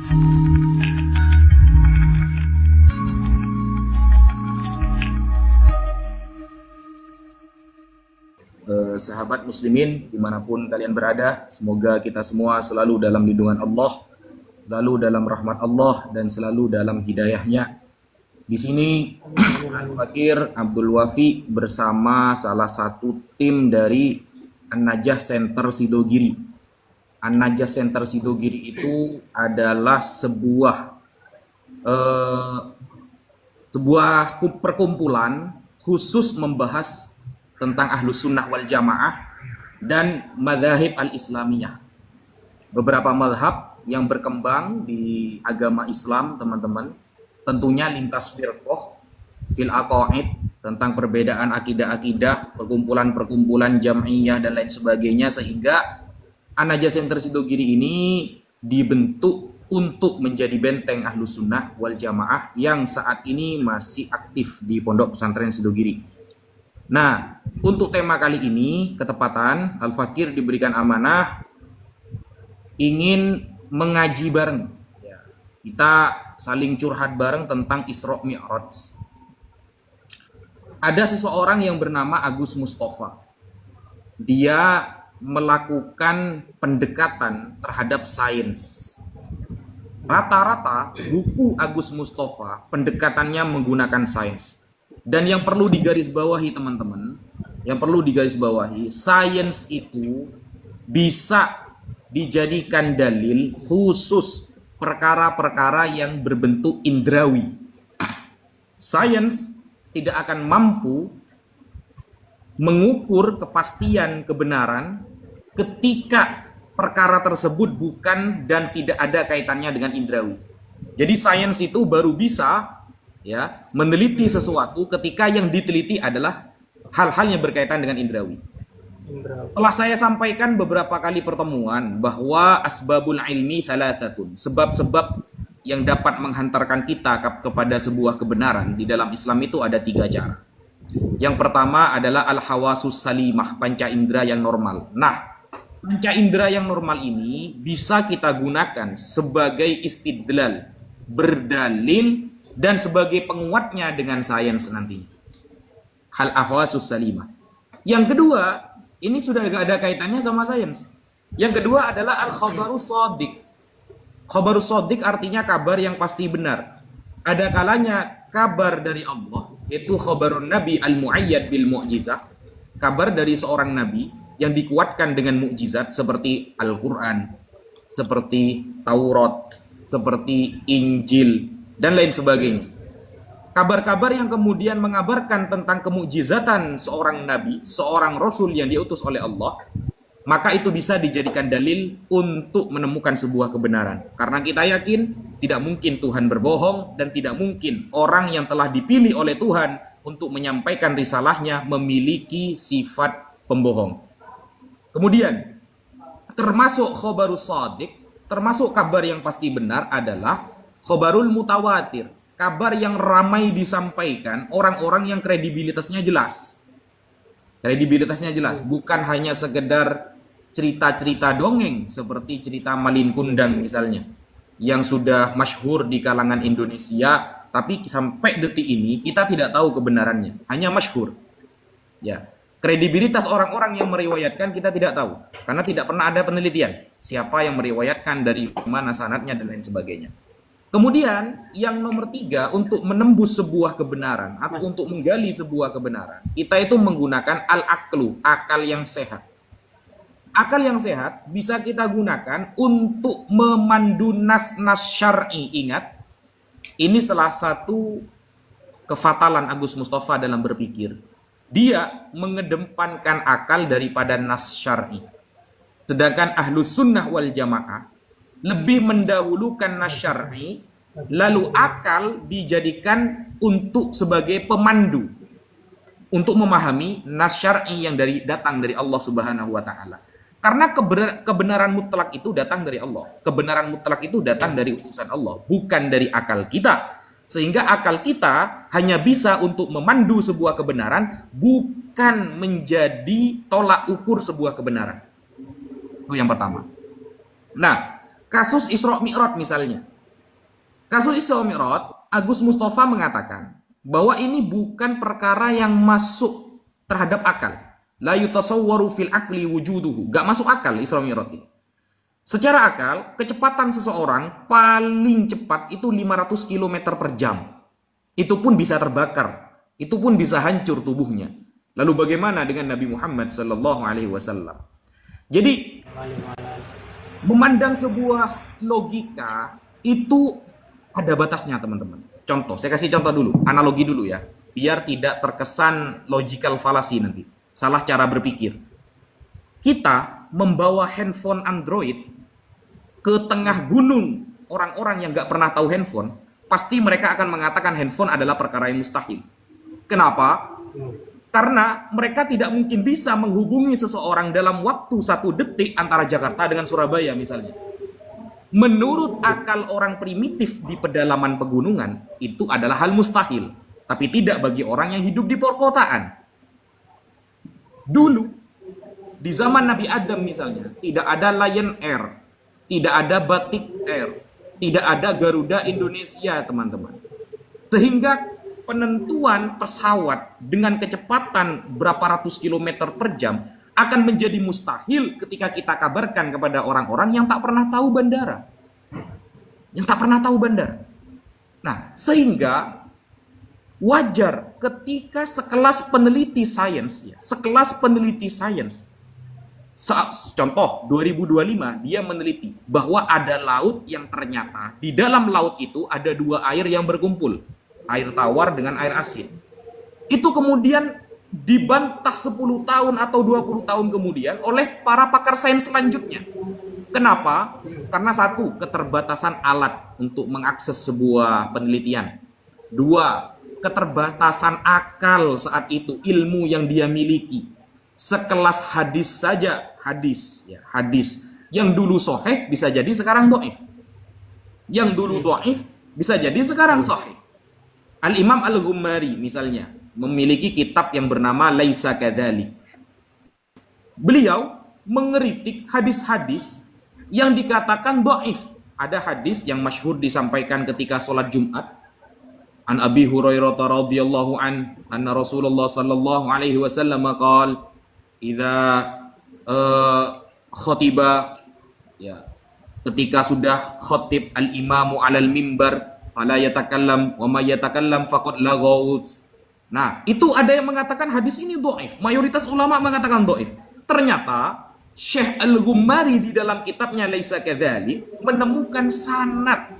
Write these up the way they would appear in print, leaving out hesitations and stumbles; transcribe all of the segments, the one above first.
Sahabat muslimin dimanapun kalian berada, semoga kita semua selalu dalam lindungan Allah, selalu dalam rahmat Allah, dan selalu dalam hidayahnya. Di sini Al-Fakir Abdul Wafi bersama salah satu tim dari An-Najah Center Sidogiri. An-Najah Center Sidogiri itu adalah sebuah perkumpulan khusus membahas tentang Ahlus Sunnah wal Jamaah dan Madzhab al-Islamiyah. Beberapa mazhab yang berkembang di agama Islam, teman-teman. Tentunya lintas firqah, fil aqaid, tentang perbedaan akidah-akidah, perkumpulan-perkumpulan jam'iyah dan lain sebagainya, sehingga An-Najah Center Sidogiri ini dibentuk untuk menjadi benteng Ahlus Sunnah wal Jamaah yang saat ini masih aktif di Pondok Pesantren Sidogiri. Nah, untuk tema kali ini, ketepatan, Al-Fakir diberikan amanah ingin mengaji bareng. Kita saling curhat bareng tentang Isra Mi'raj. Ada seseorang yang bernama Agus Mustafa. Dia melakukan pendekatan terhadap sains. Rata-rata buku Agus Mustafa pendekatannya menggunakan sains. Dan yang perlu digarisbawahi teman-teman, sains itu bisa dijadikan dalil khusus perkara-perkara yang berbentuk indrawi. Sains tidak akan mampu mengukur kepastian kebenaran ketika perkara tersebut bukan dan tidak ada kaitannya dengan indrawi. Jadi sains itu baru bisa meneliti sesuatu ketika yang diteliti adalah hal-hal yang berkaitan dengan indrawi. Telah saya sampaikan beberapa kali pertemuan bahwa asbabul ilmi thalathatun, sebab-sebab yang dapat menghantarkan kita kepada sebuah kebenaran di dalam Islam itu ada 3 cara. Yang pertama adalah al-hawasus salimah, panca indera yang normal. Nah, panca indera yang normal ini bisa kita gunakan sebagai istidlal, berdalil, dan sebagai penguatnya dengan sains nantinya. Hal ahwasus salimah. Yang kedua, ini sudah gak ada kaitannya sama sains. Yang kedua adalah al-khabarus shadiq. Khabarus shadiq artinya kabar yang pasti benar. Ada kalanya kabar dari Allah, yaitu khabarun nabi al-mu'ayyad bil mu'jizah. Kabar dari seorang nabi yang dikuatkan dengan mukjizat seperti Al-Quran, seperti Taurat, seperti Injil, dan lain sebagainya. Kabar-kabar yang kemudian mengabarkan tentang kemukjizatan seorang nabi, seorang rasul yang diutus oleh Allah, maka itu bisa dijadikan dalil untuk menemukan sebuah kebenaran. Karena kita yakin tidak mungkin Tuhan berbohong dan tidak mungkin orang yang telah dipilih oleh Tuhan untuk menyampaikan risalahnya memiliki sifat pembohong. Kemudian, termasuk khabarus shadiq, termasuk kabar yang pasti benar adalah khobarul mutawatir, kabar yang ramai disampaikan orang-orang yang kredibilitasnya jelas. Kredibilitasnya jelas, bukan hanya sekedar cerita-cerita dongeng seperti cerita Malin Kundang misalnya, yang sudah masyhur di kalangan Indonesia, tapi sampai detik ini kita tidak tahu kebenarannya, hanya masyhur. Ya, kredibilitas orang-orang yang meriwayatkan kita tidak tahu, karena tidak pernah ada penelitian siapa yang meriwayatkan, dari mana sanadnya dan lain sebagainya. Kemudian yang nomor 3, untuk menembus sebuah kebenaran atau untuk menggali sebuah kebenaran, kita itu menggunakan al-aqlu, akal yang sehat. Akal yang sehat bisa kita gunakan untuk memandu nas-nas syar'i. Ingat, ini salah satu kefatalan Agus Mustafa dalam berpikir. Dia mengedepankan akal daripada nas syar'i. Sedangkan Ahlus Sunnah wal Jamaah lebih mendahulukan nas syar'i, lalu akal dijadikan untuk sebagai pemandu untuk memahami nas syar'i yang datang dari Allah Subhanahu wa taala. Karena kebenaran mutlak itu datang dari Allah. Kebenaran mutlak itu datang dari utusan Allah, bukan dari akal kita. Sehingga akal kita hanya bisa untuk memandu sebuah kebenaran, bukan menjadi tolak ukur sebuah kebenaran. Itu yang pertama. Nah, kasus Isra Mi'raj misalnya. Kasus Isra Mi'raj, Agus Mustafa mengatakan bahwa ini bukan perkara yang masuk terhadap akal. La yutasawwaru fil akli wujuduhu. Gak masuk akal Isra Mi'raj ini. Secara akal, kecepatan seseorang paling cepat itu 500 km per jam. Itu pun bisa terbakar. Itu pun bisa hancur tubuhnya. Lalu bagaimana dengan Nabi Muhammad sallallahu alaihi wasallam? Jadi, memandang sebuah logika itu ada batasnya, teman-teman. Contoh, saya kasih contoh dulu, analogi dulu ya, biar tidak terkesan logical fallacy nanti, salah cara berpikir. Kita membawa handphone Android ke tengah gunung orang-orang yang nggak pernah tahu handphone, pasti mereka akan mengatakan handphone adalah perkara yang mustahil. Kenapa? Karena mereka tidak mungkin bisa menghubungi seseorang dalam waktu 1 detik antara Jakarta dengan Surabaya misalnya. Menurut akal orang primitif di pedalaman pegunungan, itu adalah hal mustahil. Tapi tidak bagi orang yang hidup di perkotaan. Dulu, di zaman Nabi Adam misalnya, tidak ada Lion Air, tidak ada Batik Air, tidak ada Garuda Indonesia, teman-teman. Sehingga penentuan pesawat dengan kecepatan berapa ratus kilometer per jam akan menjadi mustahil ketika kita kabarkan kepada orang-orang yang tak pernah tahu bandara. Yang tak pernah tahu bandara. Nah, sehingga wajar ketika sekelas peneliti sains, contoh 2025 dia meneliti bahwa ada laut yang ternyata di dalam laut itu ada 2 air yang berkumpul, air tawar dengan air asin. Itu kemudian dibantah 10 tahun atau 20 tahun kemudian oleh para pakar sains selanjutnya. Kenapa? Karena satu, keterbatasan alat untuk mengakses sebuah penelitian. 2, keterbatasan akal saat itu, ilmu yang dia miliki. Sekelas hadis saja, hadis yang dulu sahih bisa jadi sekarang dhaif. Yang dulu dhaif bisa jadi sekarang sahih. Al-Imam Al-Ghummari misalnya memiliki kitab yang bernama Laisa Kadzalik. Beliau mengeritik hadis-hadis yang dikatakan dhaif. Ada hadis yang masyhur disampaikan ketika sholat Jumat. An Abi Hurairah radhiyallahu an anna Rasulullah sallallahu alaihi wasallam qala idza khatiba, ya, ketika sudah khatib al-imamu 'alal mimbar fala yatakallam wa may yatakallam faqad laghaut. Nah, itu ada yang mengatakan hadis ini dhaif. Mayoritas ulama mengatakan dhaif. Ternyata Syekh Al-Ghummari di dalam kitabnya Laisa Kadzalik menemukan sanad,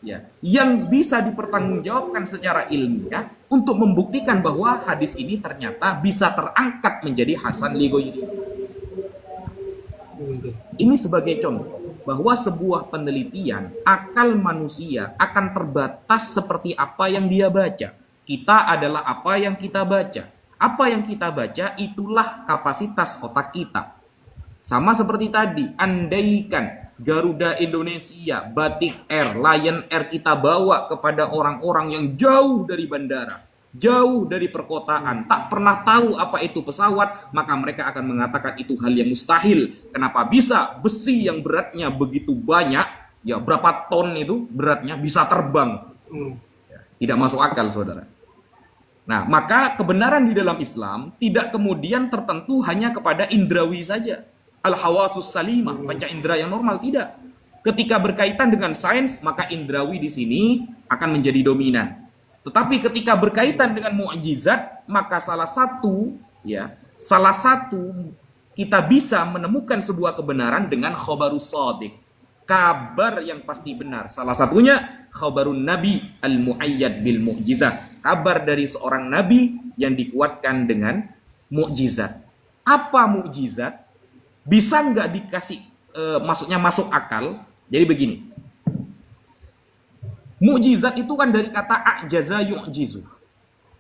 ya, yang bisa dipertanggungjawabkan secara ilmiah untuk membuktikan bahwa hadis ini ternyata bisa terangkat menjadi hasan li ghairi. Ini sebagai contoh bahwa sebuah penelitian akal manusia akan terbatas seperti apa yang dia baca. Kita adalah apa yang kita baca. Apa yang kita baca itulah kapasitas otak kita. Sama seperti tadi, andaikan Garuda Indonesia, Batik Air, Lion Air kita bawa kepada orang-orang yang jauh dari bandara, jauh dari perkotaan, tak pernah tahu apa itu pesawat, maka mereka akan mengatakan itu hal yang mustahil. Kenapa bisa besi yang beratnya begitu banyak, ya berapa ton itu beratnya bisa terbang? Tidak masuk akal, saudara. Nah, maka kebenaran di dalam Islam tidak kemudian tertentu hanya kepada indrawi saja. Al-hawasus salimah, panca indera yang normal, tidak. Ketika berkaitan dengan sains, maka indrawi di sini akan menjadi dominan. Tetapi ketika berkaitan dengan mukjizat, maka salah satu kita bisa menemukan sebuah kebenaran dengan khabarus shadiq, kabar yang pasti benar. Salah satunya khabarun nabi al-muayyad bil mukjizat, kabar dari seorang nabi yang dikuatkan dengan mukjizat. Apa mukjizat? Bisa nggak dikasih maksudnya masuk akal? Jadi begini, mukjizat itu kan dari kata a'jaza yu'jizu,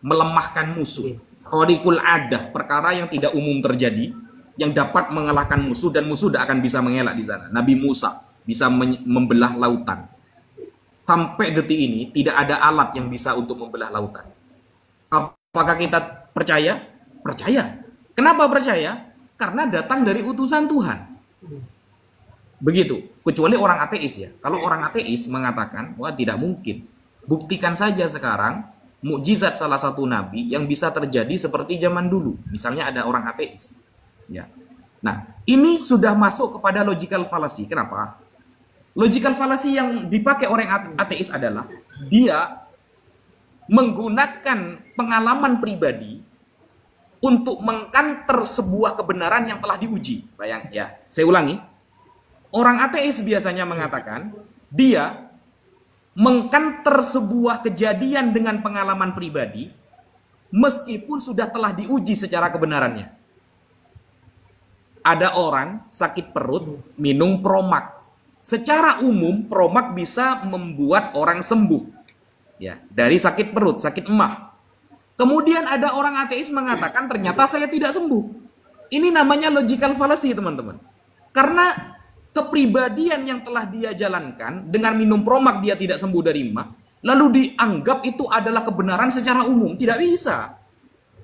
melemahkan musuh. Khariqul adah, perkara yang tidak umum terjadi, yang dapat mengalahkan musuh dan musuh tidak akan bisa mengelak di sana. Nabi Musa bisa membelah lautan. Sampai detik ini tidak ada alat yang bisa untuk membelah lautan. Apakah kita percaya? Percaya. Kenapa percaya? Karena datang dari utusan Tuhan. Begitu, kecuali orang ateis ya. Kalau orang ateis mengatakan, wah tidak mungkin. Buktikan saja sekarang mukjizat salah satu nabi yang bisa terjadi seperti zaman dulu. Misalnya ada orang ateis. Ya. Nah, ini sudah masuk kepada logical fallacy. Kenapa? Logical fallacy yang dipakai orang ateis adalah dia menggunakan pengalaman pribadi untuk mengkanter sebuah kebenaran yang telah diuji. Bayang ya, saya ulangi. Orang ateis biasanya mengatakan dia mengkanter sebuah kejadian dengan pengalaman pribadi meskipun sudah telah diuji secara kebenarannya. Ada orang sakit perut minum Promak. Secara umum Promak bisa membuat orang sembuh ya dari sakit perut, sakit emah. Kemudian ada orang ateis mengatakan ternyata saya tidak sembuh. Ini namanya logical fallacy, teman-teman. Karena kepribadian yang telah dia jalankan dengan minum Promak dia tidak sembuh dari emah, lalu dianggap itu adalah kebenaran secara umum. Tidak bisa.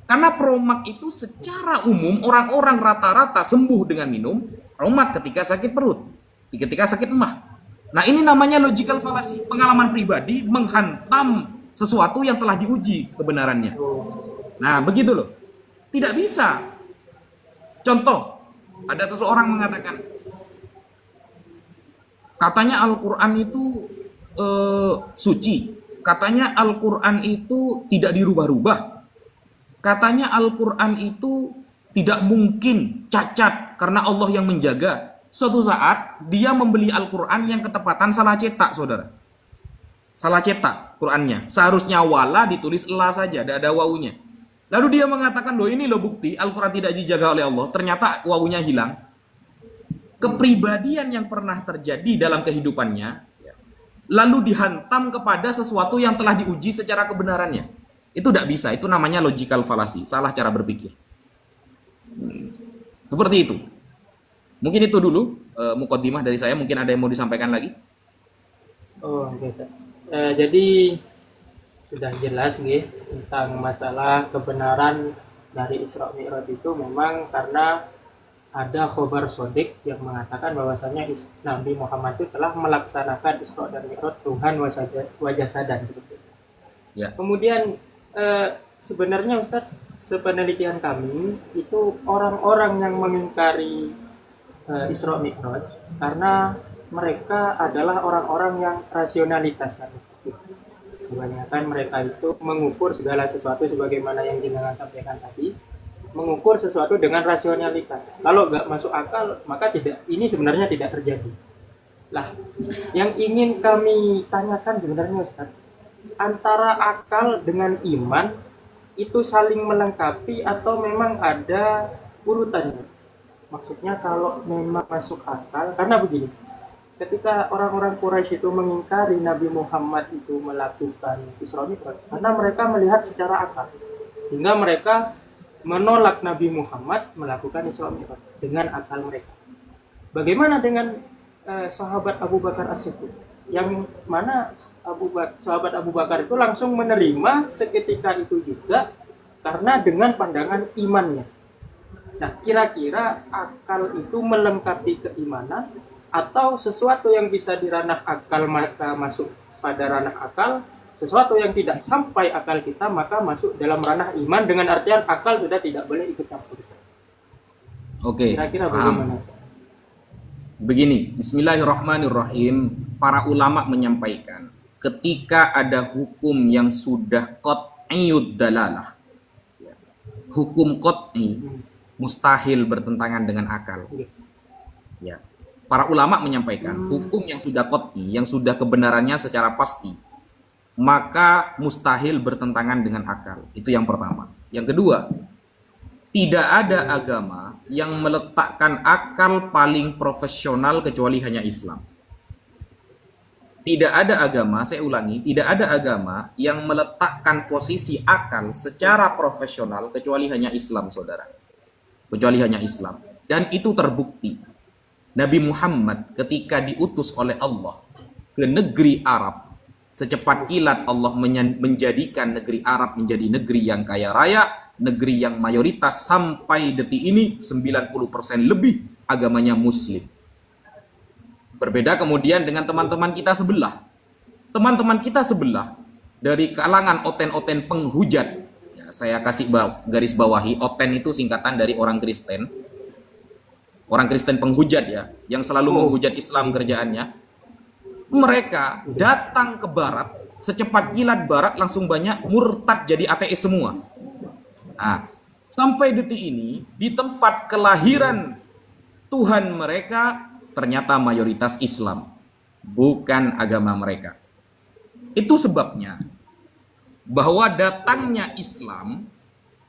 Karena Promak itu secara umum orang-orang rata-rata sembuh dengan minum Promak ketika sakit perut, ketika sakit emah. Nah, ini namanya logical fallacy. Pengalaman pribadi menghantam sesuatu yang telah diuji kebenarannya. Nah, begitu loh. Tidak bisa. Contoh, ada seseorang mengatakan, katanya Al-Quran itu suci. Katanya Al-Quran itu tidak dirubah-rubah. Katanya Al-Quran itu tidak mungkin cacat karena Allah yang menjaga. Suatu saat dia membeli Al-Quran yang ketepatan salah cetak, saudara. Salah cetak Qurannya. Seharusnya wala ditulis la saja, tidak ada wawunya. Lalu dia mengatakan, loh ini loh bukti Al-Quran tidak dijaga oleh Allah. Ternyata wawunya hilang. Kepribadian yang pernah terjadi dalam kehidupannya lalu dihantam kepada sesuatu yang telah diuji secara kebenarannya. Itu tidak bisa, itu namanya logical fallacy, salah cara berpikir. Seperti itu. Mungkin itu dulu mukaddimah dari saya, mungkin ada yang mau disampaikan lagi. Oh, oke. Jadi sudah jelas nih tentang masalah kebenaran dari Isra Mi'raj itu memang karena ada khobar sodik yang mengatakan bahwasanya Nabi Muhammad itu telah melaksanakan Isra dan Mi'raj Tuhan wajah sadan. Ya. Kemudian sebenarnya Ustadz, sepenelitian kami itu orang-orang yang mengingkari Isra Mi'raj karena mereka adalah orang-orang yang rasionalitas kan. Kebanyakan mereka itu mengukur segala sesuatu sebagaimana yang jenengan sampaikan tadi, mengukur sesuatu dengan rasionalitas. Kalau nggak masuk akal, maka ini sebenarnya tidak terjadi. Lah, yang ingin kami tanyakan sebenarnya Ustaz, antara akal dengan iman itu saling melengkapi atau memang ada urutannya? Maksudnya kalau memang masuk akal, karena begini, ketika orang-orang Quraisy itu mengingkari Nabi Muhammad itu melakukan Isra Mi'raj, karena mereka melihat secara akal, sehingga mereka menolak Nabi Muhammad melakukan Isra Mi'raj dengan akal mereka. Bagaimana dengan sahabat Abu Bakar As-Siddiq, yang mana sahabat Abu Bakar itu langsung menerima seketika itu juga karena dengan pandangan imannya. Nah, kira-kira akal itu melengkapi keimanan atau sesuatu yang bisa di ranah akal maka masuk pada ranah akal, sesuatu yang tidak sampai akal kita maka masuk dalam ranah iman, dengan artian akal sudah tidak boleh ikut campur. Oke. Kira-kira bagaimana? Begini, bismillahirrahmanirrahim. Para ulama menyampaikan, ketika ada hukum yang sudah qat'iyud dalalah, hukum qat'i mustahil bertentangan dengan akal. Ya. Para ulama menyampaikan, hukum yang sudah qat'i, yang sudah kebenarannya secara pasti, maka mustahil bertentangan dengan akal. Itu yang pertama. Yang kedua, tidak ada agama yang meletakkan akal paling profesional kecuali hanya Islam. Tidak ada agama, saya ulangi, tidak ada agama yang meletakkan posisi akal secara profesional kecuali hanya Islam, saudara. Kecuali hanya Islam. Dan itu terbukti. Nabi Muhammad ketika diutus oleh Allah ke negeri Arab, secepat kilat Allah menjadikan negeri Arab menjadi negeri yang kaya raya, negeri yang mayoritas sampai detik ini 90% lebih agamanya Muslim. Berbeda kemudian dengan teman-teman kita sebelah. Teman-teman kita sebelah dari kalangan oten-oten penghujat. Ya, saya kasih garis bawahi, oten itu singkatan dari orang Kristen. Orang Kristen penghujat ya, yang selalu menghujat Islam kerjaannya. Mereka datang ke barat, secepat kilat barat langsung banyak murtad jadi ateis semua. Nah, sampai detik ini di tempat kelahiran Tuhan mereka ternyata mayoritas Islam, bukan agama mereka. Itu sebabnya bahwa datangnya Islam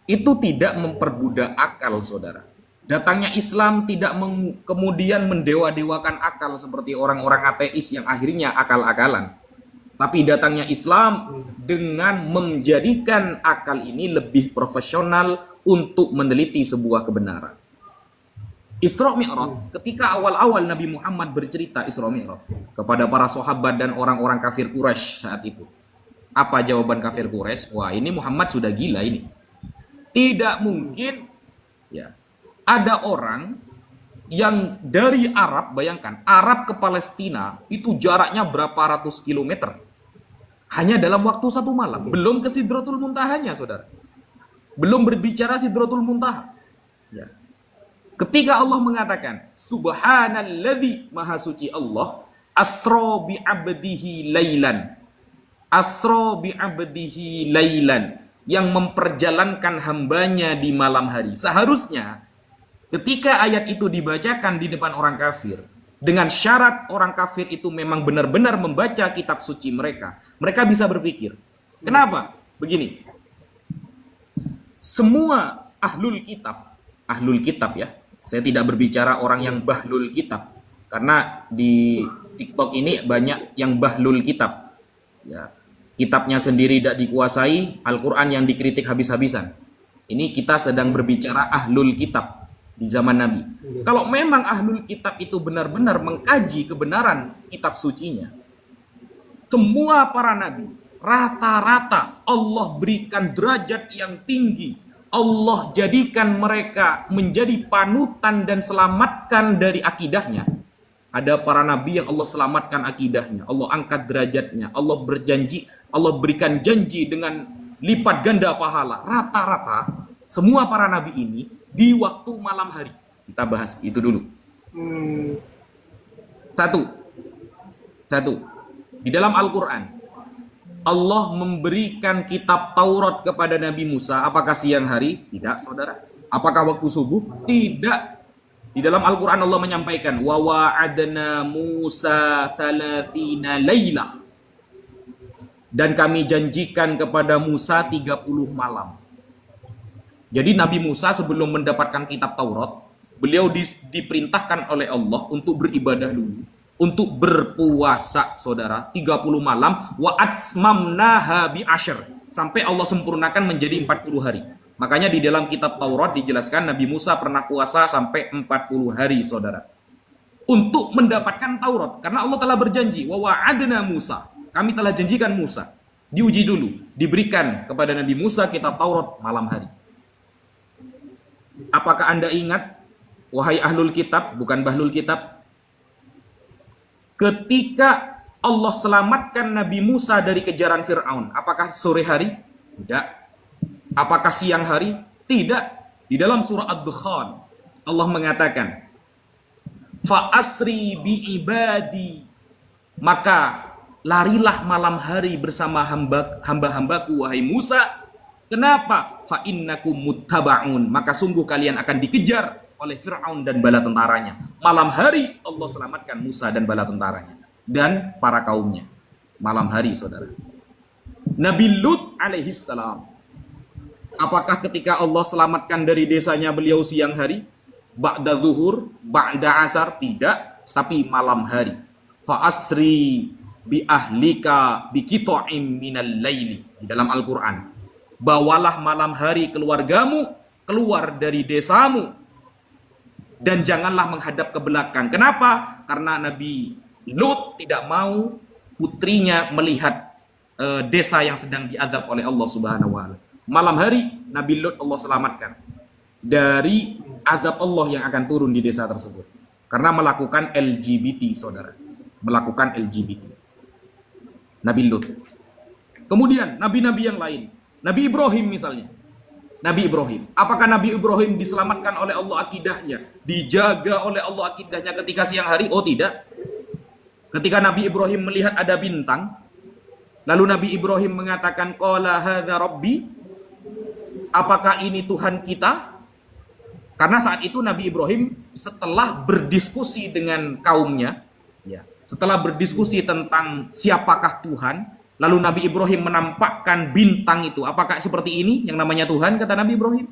itu tidak memperbudak akal, saudara. Datangnya Islam tidak kemudian mendewa-dewakan akal seperti orang-orang ateis yang akhirnya akal-akalan. Tapi datangnya Islam dengan menjadikan akal ini lebih profesional untuk meneliti sebuah kebenaran. Isra Mi'raj, ketika awal-awal Nabi Muhammad bercerita Isra Mi'raj kepada para sahabat dan orang-orang kafir Quraisy saat itu. Apa jawaban kafir Quraisy? Wah, ini Muhammad sudah gila ini. Tidak mungkin ya ada orang yang dari Arab, bayangkan, Arab ke Palestina itu jaraknya berapa ratus kilometer. Hanya dalam waktu satu malam. Belum ke Sidratul Muntahanya, saudara. Belum berbicara Sidratul Muntaha. Ya. Ketika Allah mengatakan, Subhanalladzi maha suci Allah, asra bi abdihi lailan. Asra bi abdihi lailan. Yang memperjalankan hambanya di malam hari. Seharusnya, ketika ayat itu dibacakan di depan orang kafir, dengan syarat orang kafir itu memang benar-benar membaca kitab suci mereka, mereka bisa berpikir, kenapa? Begini, semua ahlul kitab ya, saya tidak berbicara orang yang bahlul kitab, karena di TikTok ini banyak yang bahlul kitab, ya, kitabnya sendiri tidak dikuasai, Al-Quran yang dikritik habis-habisan. Ini kita sedang berbicara ahlul kitab di zaman Nabi. Kalau memang ahlul kitab itu benar-benar mengkaji kebenaran kitab sucinya, semua para nabi rata-rata Allah berikan derajat yang tinggi. Allah jadikan mereka menjadi panutan dan selamatkan dari akidahnya. Ada para nabi yang Allah selamatkan akidahnya, Allah angkat derajatnya, Allah berjanji, Allah berikan janji dengan lipat ganda pahala. Rata-rata semua para nabi ini di waktu malam hari. Kita bahas itu dulu. Satu. Di dalam Al-Quran, Allah memberikan kitab Taurat kepada Nabi Musa. Apakah siang hari? Tidak, saudara. Apakah waktu subuh? Tidak. Di dalam Al-Quran Allah menyampaikan, wa wa'adna Musa 30 lailah. Dan kami janjikan kepada Musa 30 malam. Jadi Nabi Musa sebelum mendapatkan kitab Taurat, beliau diperintahkan oleh Allah untuk beribadah dulu, untuk berpuasa, saudara, 30 malam, wa atmamnaha bi asyr, sampai Allah sempurnakan menjadi 40 hari. Makanya di dalam kitab Taurat dijelaskan Nabi Musa pernah puasa sampai 40 hari, saudara. Untuk mendapatkan Taurat, karena Allah telah berjanji, wa wa'adna Musa, kami telah janjikan Musa. Diuji dulu, diberikan kepada Nabi Musa kitab Taurat malam hari. Apakah Anda ingat, wahai ahlul kitab, bukan bahlul kitab, ketika Allah selamatkan Nabi Musa dari kejaran Fir'aun, apakah sore hari? Tidak. Apakah siang hari? Tidak. Di dalam surah Ad-Dukhan, Allah mengatakan, Fa'asri bi'ibadi, maka larilah malam hari bersama hamba-hambaku, wahai Musa. Kenapa? Fa'innakum muttaba'un, maka sungguh kalian akan dikejar oleh Fir'aun dan bala tentaranya. Malam hari Allah selamatkan Musa dan bala tentaranya dan para kaumnya. Malam hari, saudara. Nabi Lut alaihissalam, apakah ketika Allah selamatkan dari desanya beliau siang hari? Ba'da zuhur, ba'da asar? Tidak, tapi malam hari. Fa'asri bi ahlika bi qita'im minal laili. Di dalam Al-Quran, bawalah malam hari keluargamu keluar dari desamu dan janganlah menghadap ke belakang. Kenapa? Karena Nabi Lut tidak mau putrinya melihat desa yang sedang diazab oleh Allah Subhanahu wa taala. Malam hari Nabi Lut Allah selamatkan dari azab Allah yang akan turun di desa tersebut. karena melakukan LGBT, saudara. Melakukan LGBT. Nabi Lut. Kemudian nabi-nabi yang lain. Nabi Ibrahim misalnya. Nabi Ibrahim. Apakah Nabi Ibrahim diselamatkan oleh Allah akidahnya? Dijaga oleh Allah akidahnya ketika siang hari? Oh tidak. Ketika Nabi Ibrahim melihat ada bintang, lalu Nabi Ibrahim mengatakan, qala hadza rabbi, apakah ini Tuhan kita? Karena saat itu Nabi Ibrahim setelah berdiskusi dengan kaumnya, ya, setelah berdiskusi tentang siapakah Tuhan, lalu Nabi Ibrahim menampakkan bintang itu. Apakah seperti ini yang namanya Tuhan, kata Nabi Ibrahim?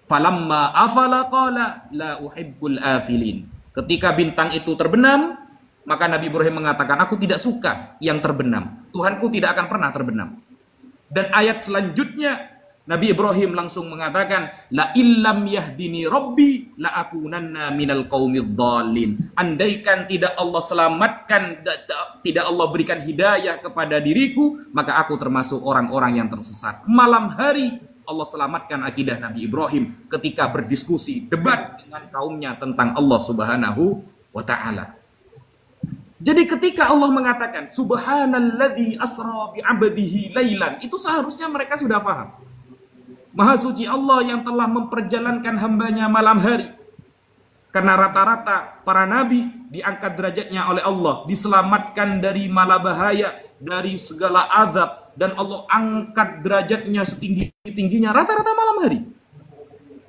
Falamma afala qala la uhibbul afilin. Ketika bintang itu terbenam, maka Nabi Ibrahim mengatakan, aku tidak suka yang terbenam. Tuhanku tidak akan pernah terbenam. Dan ayat selanjutnya Nabi Ibrahim langsung mengatakan, la illam yahdini rabbi la akunanna minal qaumidh dhalin. Andaikan tidak Allah selamatkan, tidak Allah berikan hidayah kepada diriku, maka aku termasuk orang-orang yang tersesat. Malam hari Allah selamatkan akidah Nabi Ibrahim ketika berdiskusi, debat dengan kaumnya tentang Allah Subhanahu wa taala. Jadi ketika Allah mengatakan subhanalladzi asra bi 'abdihi lailan, itu seharusnya mereka sudah paham. Maha suci Allah yang telah memperjalankan hambanya malam hari. Karena rata-rata para nabi diangkat derajatnya oleh Allah, diselamatkan dari malabahaya, dari segala azab, dan Allah angkat derajatnya setinggi-tingginya rata-rata malam hari.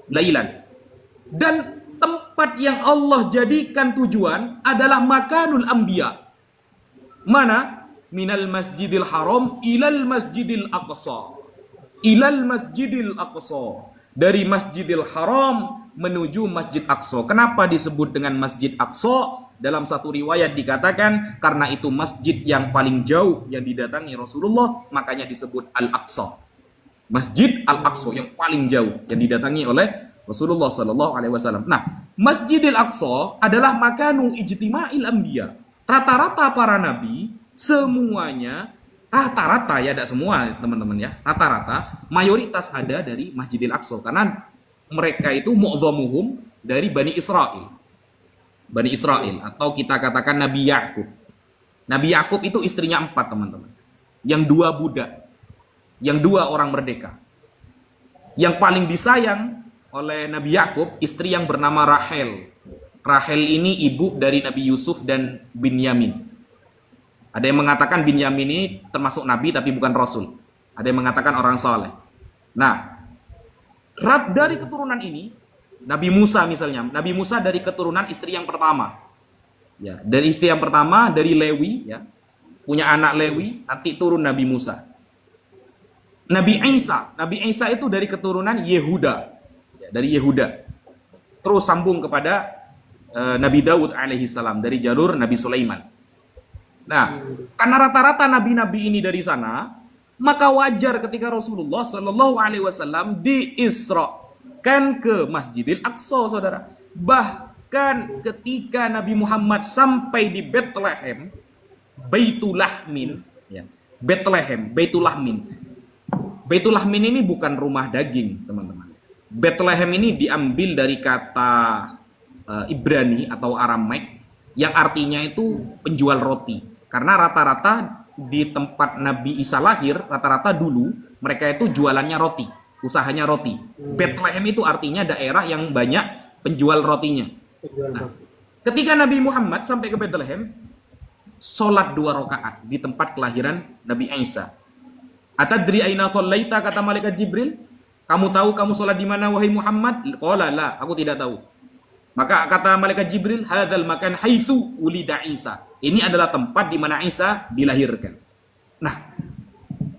Lailan. Dan tempat yang Allah jadikan tujuan adalah makanul anbiya. Mana? Minal masjidil haram ilal masjidil aqsa. Ilal masjidil aqsa. Dari masjidil haram menuju masjid aqsa. Kenapa disebut dengan masjid aqsa? Dalam satu riwayat dikatakan karena itu masjid yang paling jauh yang didatangi Rasulullah, makanya disebut al-aqsa. Masjid al-aqsa yang paling jauh yang didatangi oleh Rasulullah sallallahu alaihi wasallam. Nah, Masjidil Aqsa adalah makanu ijtima'il anbiya. Rata-rata para nabi semuanya, rata-rata ya, tidak semua teman-teman ya, rata-rata mayoritas ada dari Masjidil Aqsa karena mereka itu mu'dhamuhum dari Bani Israel. Bani Israel atau kita katakan Nabi Yakub. Nabi Yakub itu istrinya 4 teman-teman. Yang 2 budak, yang 2 orang merdeka. Yang paling disayang oleh Nabi Yakub istri yang bernama Rahel. Rahel ini ibu dari Nabi Yusuf dan Binyamin. Ada yang mengatakan Binyamin ini termasuk nabi tapi bukan rasul. Ada yang mengatakan orang soleh. Nah, dari keturunan ini Nabi Musa misalnya, Nabi Musa dari keturunan istri yang pertama. Ya, dari istri yang pertama dari Lewi ya. Punya anak Lewi, nanti turun Nabi Musa. Nabi Isa itu dari keturunan Yehuda. Ya, dari Yehuda. Terus sambung kepada Nabi Daud alaihi salam dari jalur Nabi Sulaiman. Nah, karena rata-rata nabi-nabi ini dari sana, maka wajar ketika Rasulullah Shallallahu alaihi wasallam diisrakan ke Masjidil Aqsa, saudara. Bahkan ketika Nabi Muhammad sampai di Bethlehem, Baitul Lahmin, ya. Bethlehem, Baitul Lahmin. Baitul Lahmin ini bukan rumah daging, teman-teman. Bethlehem ini diambil dari kata Ibrani atau Aramaik yang artinya itu penjual roti. Karena rata-rata di tempat Nabi Isa lahir, rata-rata dulu mereka itu jualannya roti, usahanya roti. Bethlehem itu artinya daerah yang banyak penjual rotinya. Nah, ketika Nabi Muhammad sampai ke Bethlehem, sholat 2 rakaat di tempat kelahiran Nabi Isa. Atadri aina shallaita, kata malaikat Jibril, kamu tahu kamu sholat di mana wahai Muhammad? Qala la, aku tidak tahu. Maka kata malaikat Jibril, hadzal makan haitsu ulida Isa. Ini adalah tempat di mana Isa dilahirkan. Nah,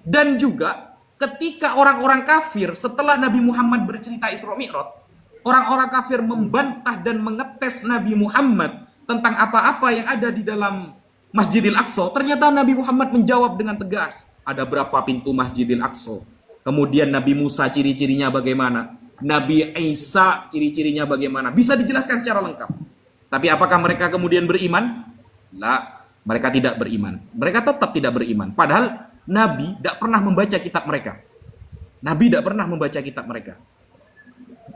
dan juga ketika orang-orang kafir setelah Nabi Muhammad bercerita Isra Mi'raj, orang-orang kafir membantah dan mengetes Nabi Muhammad tentang apa-apa yang ada di dalam Masjidil Aqsa. Ternyata Nabi Muhammad menjawab dengan tegas, ada berapa pintu Masjidil Aqsa? Kemudian Nabi Musa ciri-cirinya bagaimana? Nabi Isa ciri-cirinya bagaimana? Bisa dijelaskan secara lengkap. Tapi apakah mereka kemudian beriman? Lah, mereka tidak beriman. Mereka tetap tidak beriman. Padahal Nabi tidak pernah membaca kitab mereka. Nabi tidak pernah membaca kitab mereka.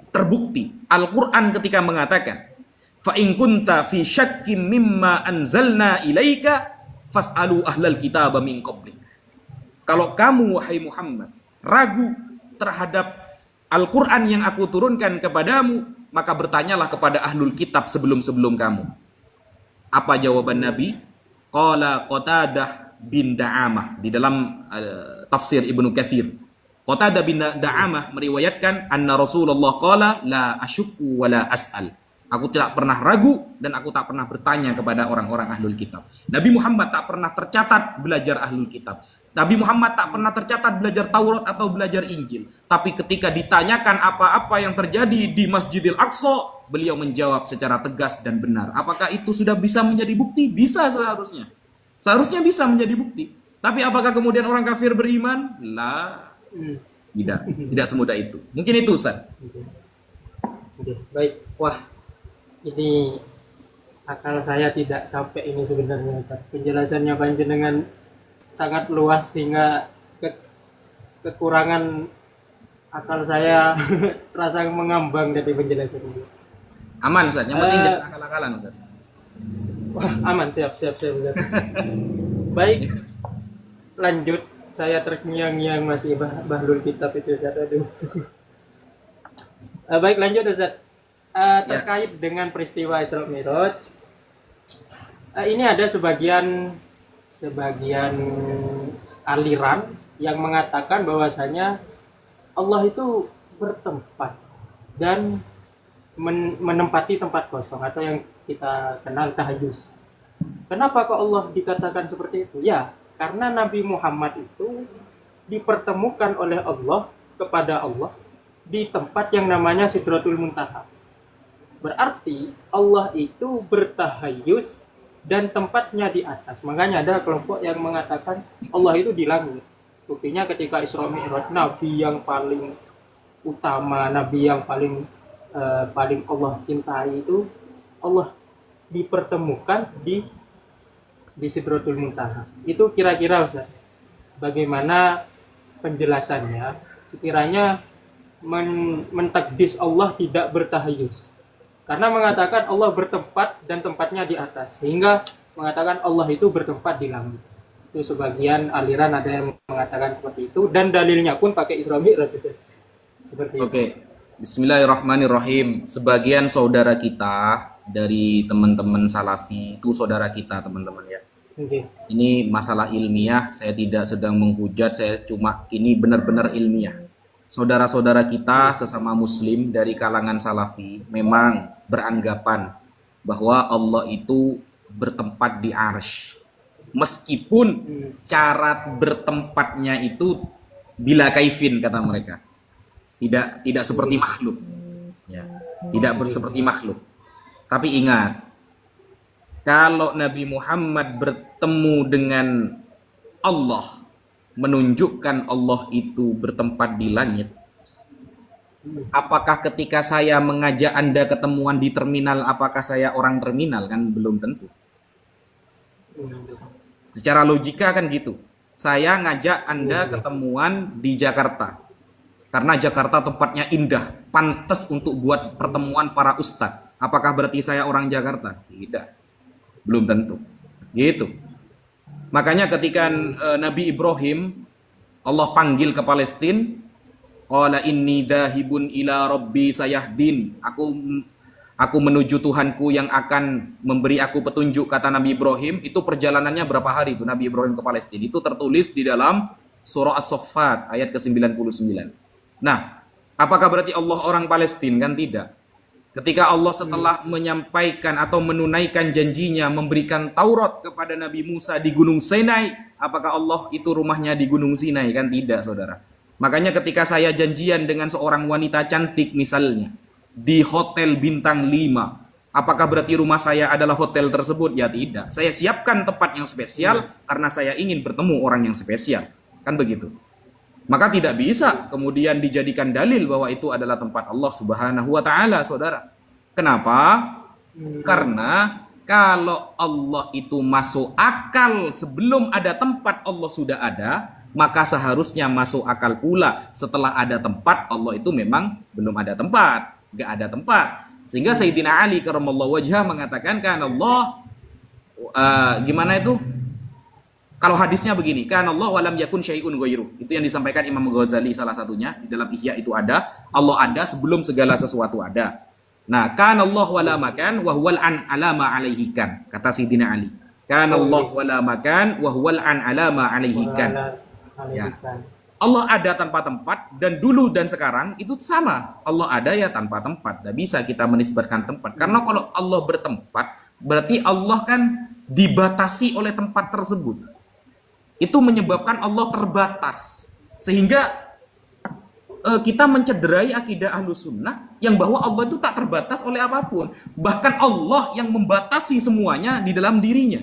Terbukti Al-Quran ketika mengatakan Fa in kunta fi syakkin mimma anzalna ilaika fas'alu ahlal kitab min qablik. Kalau kamu wahai Muhammad ragu terhadap Al-Qur'an yang aku turunkan kepadamu, maka bertanyalah kepada ahlul kitab sebelum-sebelum kamu. Apa jawaban Nabi? Qala Qatadah bin Da'amah di dalam tafsir Ibnu Katsir. Qatadah bin Da'amah meriwayatkan anna Rasulullah qala la asyukku wa la as'al. Aku tidak pernah ragu dan aku tak pernah bertanya kepada orang-orang ahlul kitab. Nabi Muhammad tak pernah tercatat belajar ahlul kitab. Nabi Muhammad tak pernah tercatat belajar Taurat atau belajar Injil. Tapi ketika ditanyakan apa-apa yang terjadi di Masjidil Aqsa, beliau menjawab secara tegas dan benar. Apakah itu sudah bisa menjadi bukti? Bisa seharusnya. Seharusnya bisa menjadi bukti. Tapi apakah kemudian orang kafir beriman? Lah. Tidak. Tidak semudah itu. Mungkin itu, Ustaz. Oke, baik. Wah, ini akal saya tidak sampai ini sebenarnya, Ustaz. Penjelasannya panjenengan sangat luas hingga kekurangan akal saya rasa mengambang dari penjelasan ini. Aman, Ustaz. Yang penting jangan akal-akalan, Ustaz. Wah, aman, siap, Ustaz. Baik, lanjut. Saya terngiang-ngiang masih bahlul kitab itu, Ustaz. Aduh. Baik, lanjut, Ustaz. Terkait dengan peristiwa Isra Mi'raj, ini ada sebagian aliran yang mengatakan bahwasanya Allah itu bertempat dan menempati tempat kosong atau yang kita kenal tahayyus. Kenapa kok Allah dikatakan seperti itu? Ya, karena Nabi Muhammad itu dipertemukan oleh Allah kepada Allah di tempat yang namanya Sidratul Muntaha. Berarti Allah itu bertahayyus dan tempatnya di atas. Makanya ada kelompok yang mengatakan Allah itu di langit. Buktinya ketika Isra Mi'raj, Nabi yang paling utama, Nabi yang paling Allah cintai itu, Allah dipertemukan di Sidratul Muntaha. Itu kira-kira, Ustaz, bagaimana penjelasannya sekiranya mentakdis Allah tidak bertahayyus? Karena mengatakan Allah bertempat dan tempatnya di atas, sehingga mengatakan Allah itu bertempat di langit. Itu sebagian aliran ada yang mengatakan seperti itu, dan dalilnya pun pakai Isra Mi'raj seperti itu. Oke. Bismillahirrahmanirrahim. Sebagian saudara kita dari teman-teman Salafi itu saudara kita, teman-teman ya. Okay. Ini masalah ilmiah, saya tidak sedang menghujat, saya cuma ini benar-benar ilmiah. Saudara-saudara kita sesama muslim dari kalangan Salafi memang beranggapan bahwa Allah itu bertempat di arsy. Meskipun cara bertempatnya itu bila kaifin, kata mereka. Tidak seperti makhluk. Ya, tidak seperti makhluk. Tapi ingat, kalau Nabi Muhammad bertemu dengan Allah, menunjukkan Allah itu bertempat di langit, apakah ketika saya mengajak Anda ketemuan di terminal, apakah saya orang terminal? Kan belum tentu. Secara logika kan gitu. Saya ngajak Anda ketemuan di Jakarta karena Jakarta tempatnya indah, pantas untuk buat pertemuan para ustadz. Apakah berarti saya orang Jakarta? Tidak. Belum tentu. Gitu. Makanya ketika Nabi Ibrahim Allah panggil ke Palestina, qala inni dahibun ila rabbi sayahdin. Aku menuju Tuhanku yang akan memberi aku petunjuk, kata Nabi Ibrahim. Itu perjalanannya berapa hari itu Nabi Ibrahim ke Palestina? Itu tertulis di dalam surah As-Saffat ayat ke-99. Nah, apakah berarti Allah orang Palestina? Kan tidak. Ketika Allah setelah menyampaikan atau menunaikan janjinya memberikan Taurat kepada Nabi Musa di Gunung Sinai, apakah Allah itu rumahnya di Gunung Sinai? Kan tidak, saudara. Makanya ketika saya janjian dengan seorang wanita cantik misalnya di hotel bintang 5, apakah berarti rumah saya adalah hotel tersebut? Ya tidak. Saya siapkan tempat yang spesial karena saya ingin bertemu orang yang spesial. Kan begitu. Maka tidak bisa kemudian dijadikan dalil bahwa itu adalah tempat Allah Subhanahu wa taala, saudara. Kenapa? Karena kalau Allah itu masuk akal sebelum ada tempat Allah sudah ada, maka seharusnya masuk akal pula setelah ada tempat Allah itu memang belum ada tempat, gak ada tempat. Sehingga Sayyidina Ali karramallahu wajhah mengatakan kan Allah gimana itu? Kalau hadisnya begini, kan Allah walam yakun syai'un ghairu. Itu yang disampaikan Imam Ghazali salah satunya di dalam Ihya itu ada, Allah ada sebelum segala sesuatu ada. Nah, kan Allah wala makan wa huwal an alama alaihi kan, kata Sayyidina Ali. Kan Allah wala makan wa huwal an alama alaihi kan. Ya. Allah ada tanpa tempat, dan dulu dan sekarang itu sama. Allah ada ya tanpa tempat. Tidak bisa kita menisbatkan tempat. Karena kalau Allah bertempat, berarti Allah kan dibatasi oleh tempat tersebut. Itu menyebabkan Allah terbatas. Sehingga kita mencederai akidah Ahlus Sunnah yang bahwa Allah itu tak terbatas oleh apapun. Bahkan Allah yang membatasi semuanya di dalam dirinya.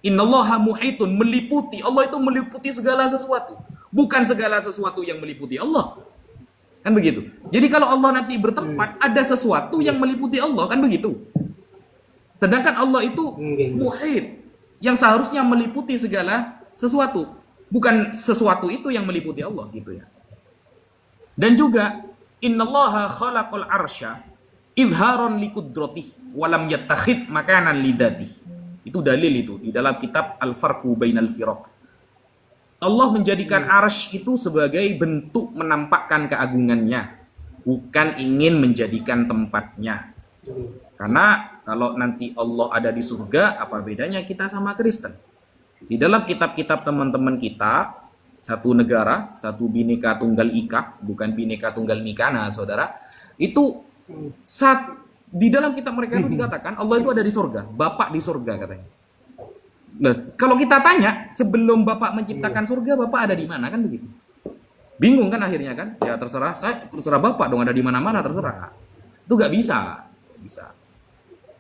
Innallaha muhitun, meliputi. Allah itu meliputi segala sesuatu. Bukan segala sesuatu yang meliputi Allah. Kan begitu. Jadi kalau Allah nanti bertempat, ada sesuatu yang meliputi Allah. Kan begitu. Sedangkan Allah itu muhit. Yang seharusnya meliputi segala sesuatu. Bukan sesuatu itu yang meliputi Allah. Gitu ya. Dan juga, Innallaha khalaqal arsya idharon likudrotih walam yattakhid makanan lidadih. Itu dalil itu. Di dalam kitab Al-Farqu Bainal Firaq. Allah menjadikan arsy itu sebagai bentuk menampakkan keagungannya, bukan ingin menjadikan tempatnya. Karena kalau nanti Allah ada di surga, apa bedanya kita sama Kristen? Di dalam kitab-kitab teman-teman kita, satu negara, satu Bhinneka Tunggal Ika, bukan Bhinneka Tunggal Nikana, saudara, itu di dalam kitab mereka itu dikatakan Allah itu ada di surga, Bapak di surga katanya. Nah, kalau kita tanya, sebelum Bapak menciptakan surga, Bapak ada di mana? Kan begitu. Bingung kan akhirnya kan? Ya terserah Bapak dong, ada di mana-mana terserah. Itu gak bisa.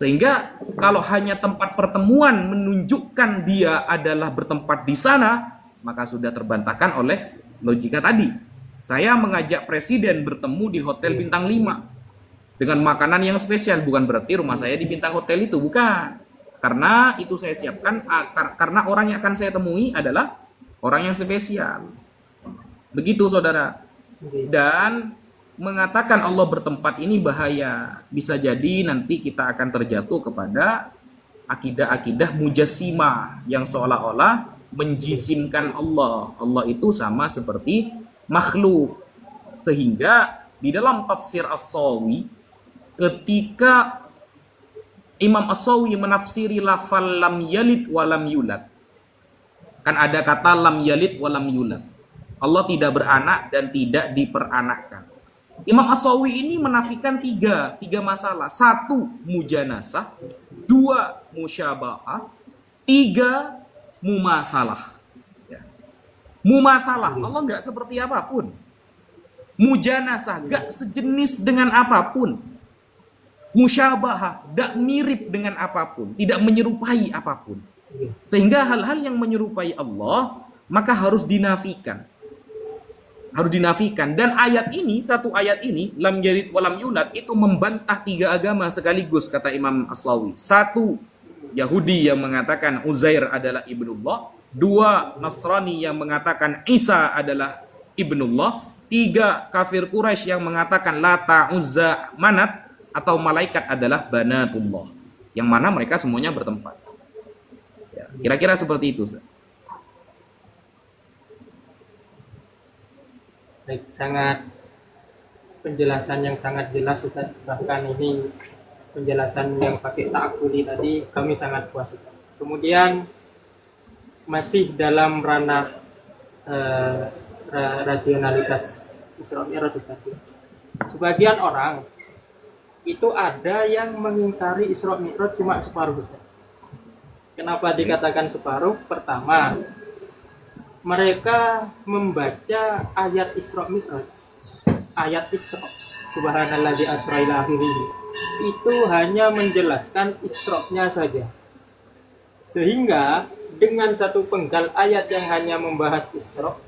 Sehingga kalau hanya tempat pertemuan menunjukkan dia adalah bertempat di sana, maka sudah terbantahkan oleh logika tadi. Saya mengajak presiden bertemu di hotel bintang 5 dengan makanan yang spesial, bukan berarti rumah saya di bintang hotel itu, bukan. Karena itu saya siapkan, karena orang yang akan saya temui adalah orang yang spesial. Begitu saudara. Dan mengatakan Allah bertempat ini bahaya. Bisa jadi nanti kita akan terjatuh kepada akidah-akidah mujassimah yang seolah-olah menjisimkan Allah. Allah itu sama seperti makhluk. Sehingga di dalam tafsir As-Sawi, ketika Imam As-Sawi menafsiri lafal lam yalid walam yulad. Kan ada kata lam yalid walam yulad. Allah tidak beranak dan tidak diperanakkan. Imam As-Sawi ini menafikan tiga masalah. 1, mujanasah. 2, musyabahah. 3, mumathalah. Ya. Mumathalah, Allah nggak seperti apapun. Mujanasah, nggak sejenis dengan apapun. Musyabahah, tidak mirip dengan apapun, tidak menyerupai apapun. Sehingga hal-hal yang menyerupai Allah, maka harus dinafikan. Harus dinafikan. Dan satu ayat ini, lam yalid walam yulad, itu membantah 3 agama sekaligus, kata Imam As-Sawi. 1, Yahudi yang mengatakan Uzair adalah ibnullah. 2, Nasrani yang mengatakan Isa adalah ibnullah. 3, kafir Quraisy yang mengatakan Lata, Uzza, Manat atau malaikat adalah banatullah, yang mana mereka semuanya bertempat. Ya, kira-kira seperti itu. Baik, sangat penjelasan yang sangat jelas Ustaz. Bahkan ini penjelasan yang pakai ta'akuli tadi kami sangat puas. Kemudian masih dalam ranah rasionalitas Isra Mi'raj Ustaz. Sebagian orang itu ada yang mengingkari Isra Mi'raj cuma separuh. Kenapa dikatakan separuh? Pertama, mereka membaca ayat Isra Mi'raj, ayat Isra, subhanalladzi asra ila akhirih, itu hanya menjelaskan Isra-nya saja. Sehingga dengan satu penggal ayat yang hanya membahas Isra,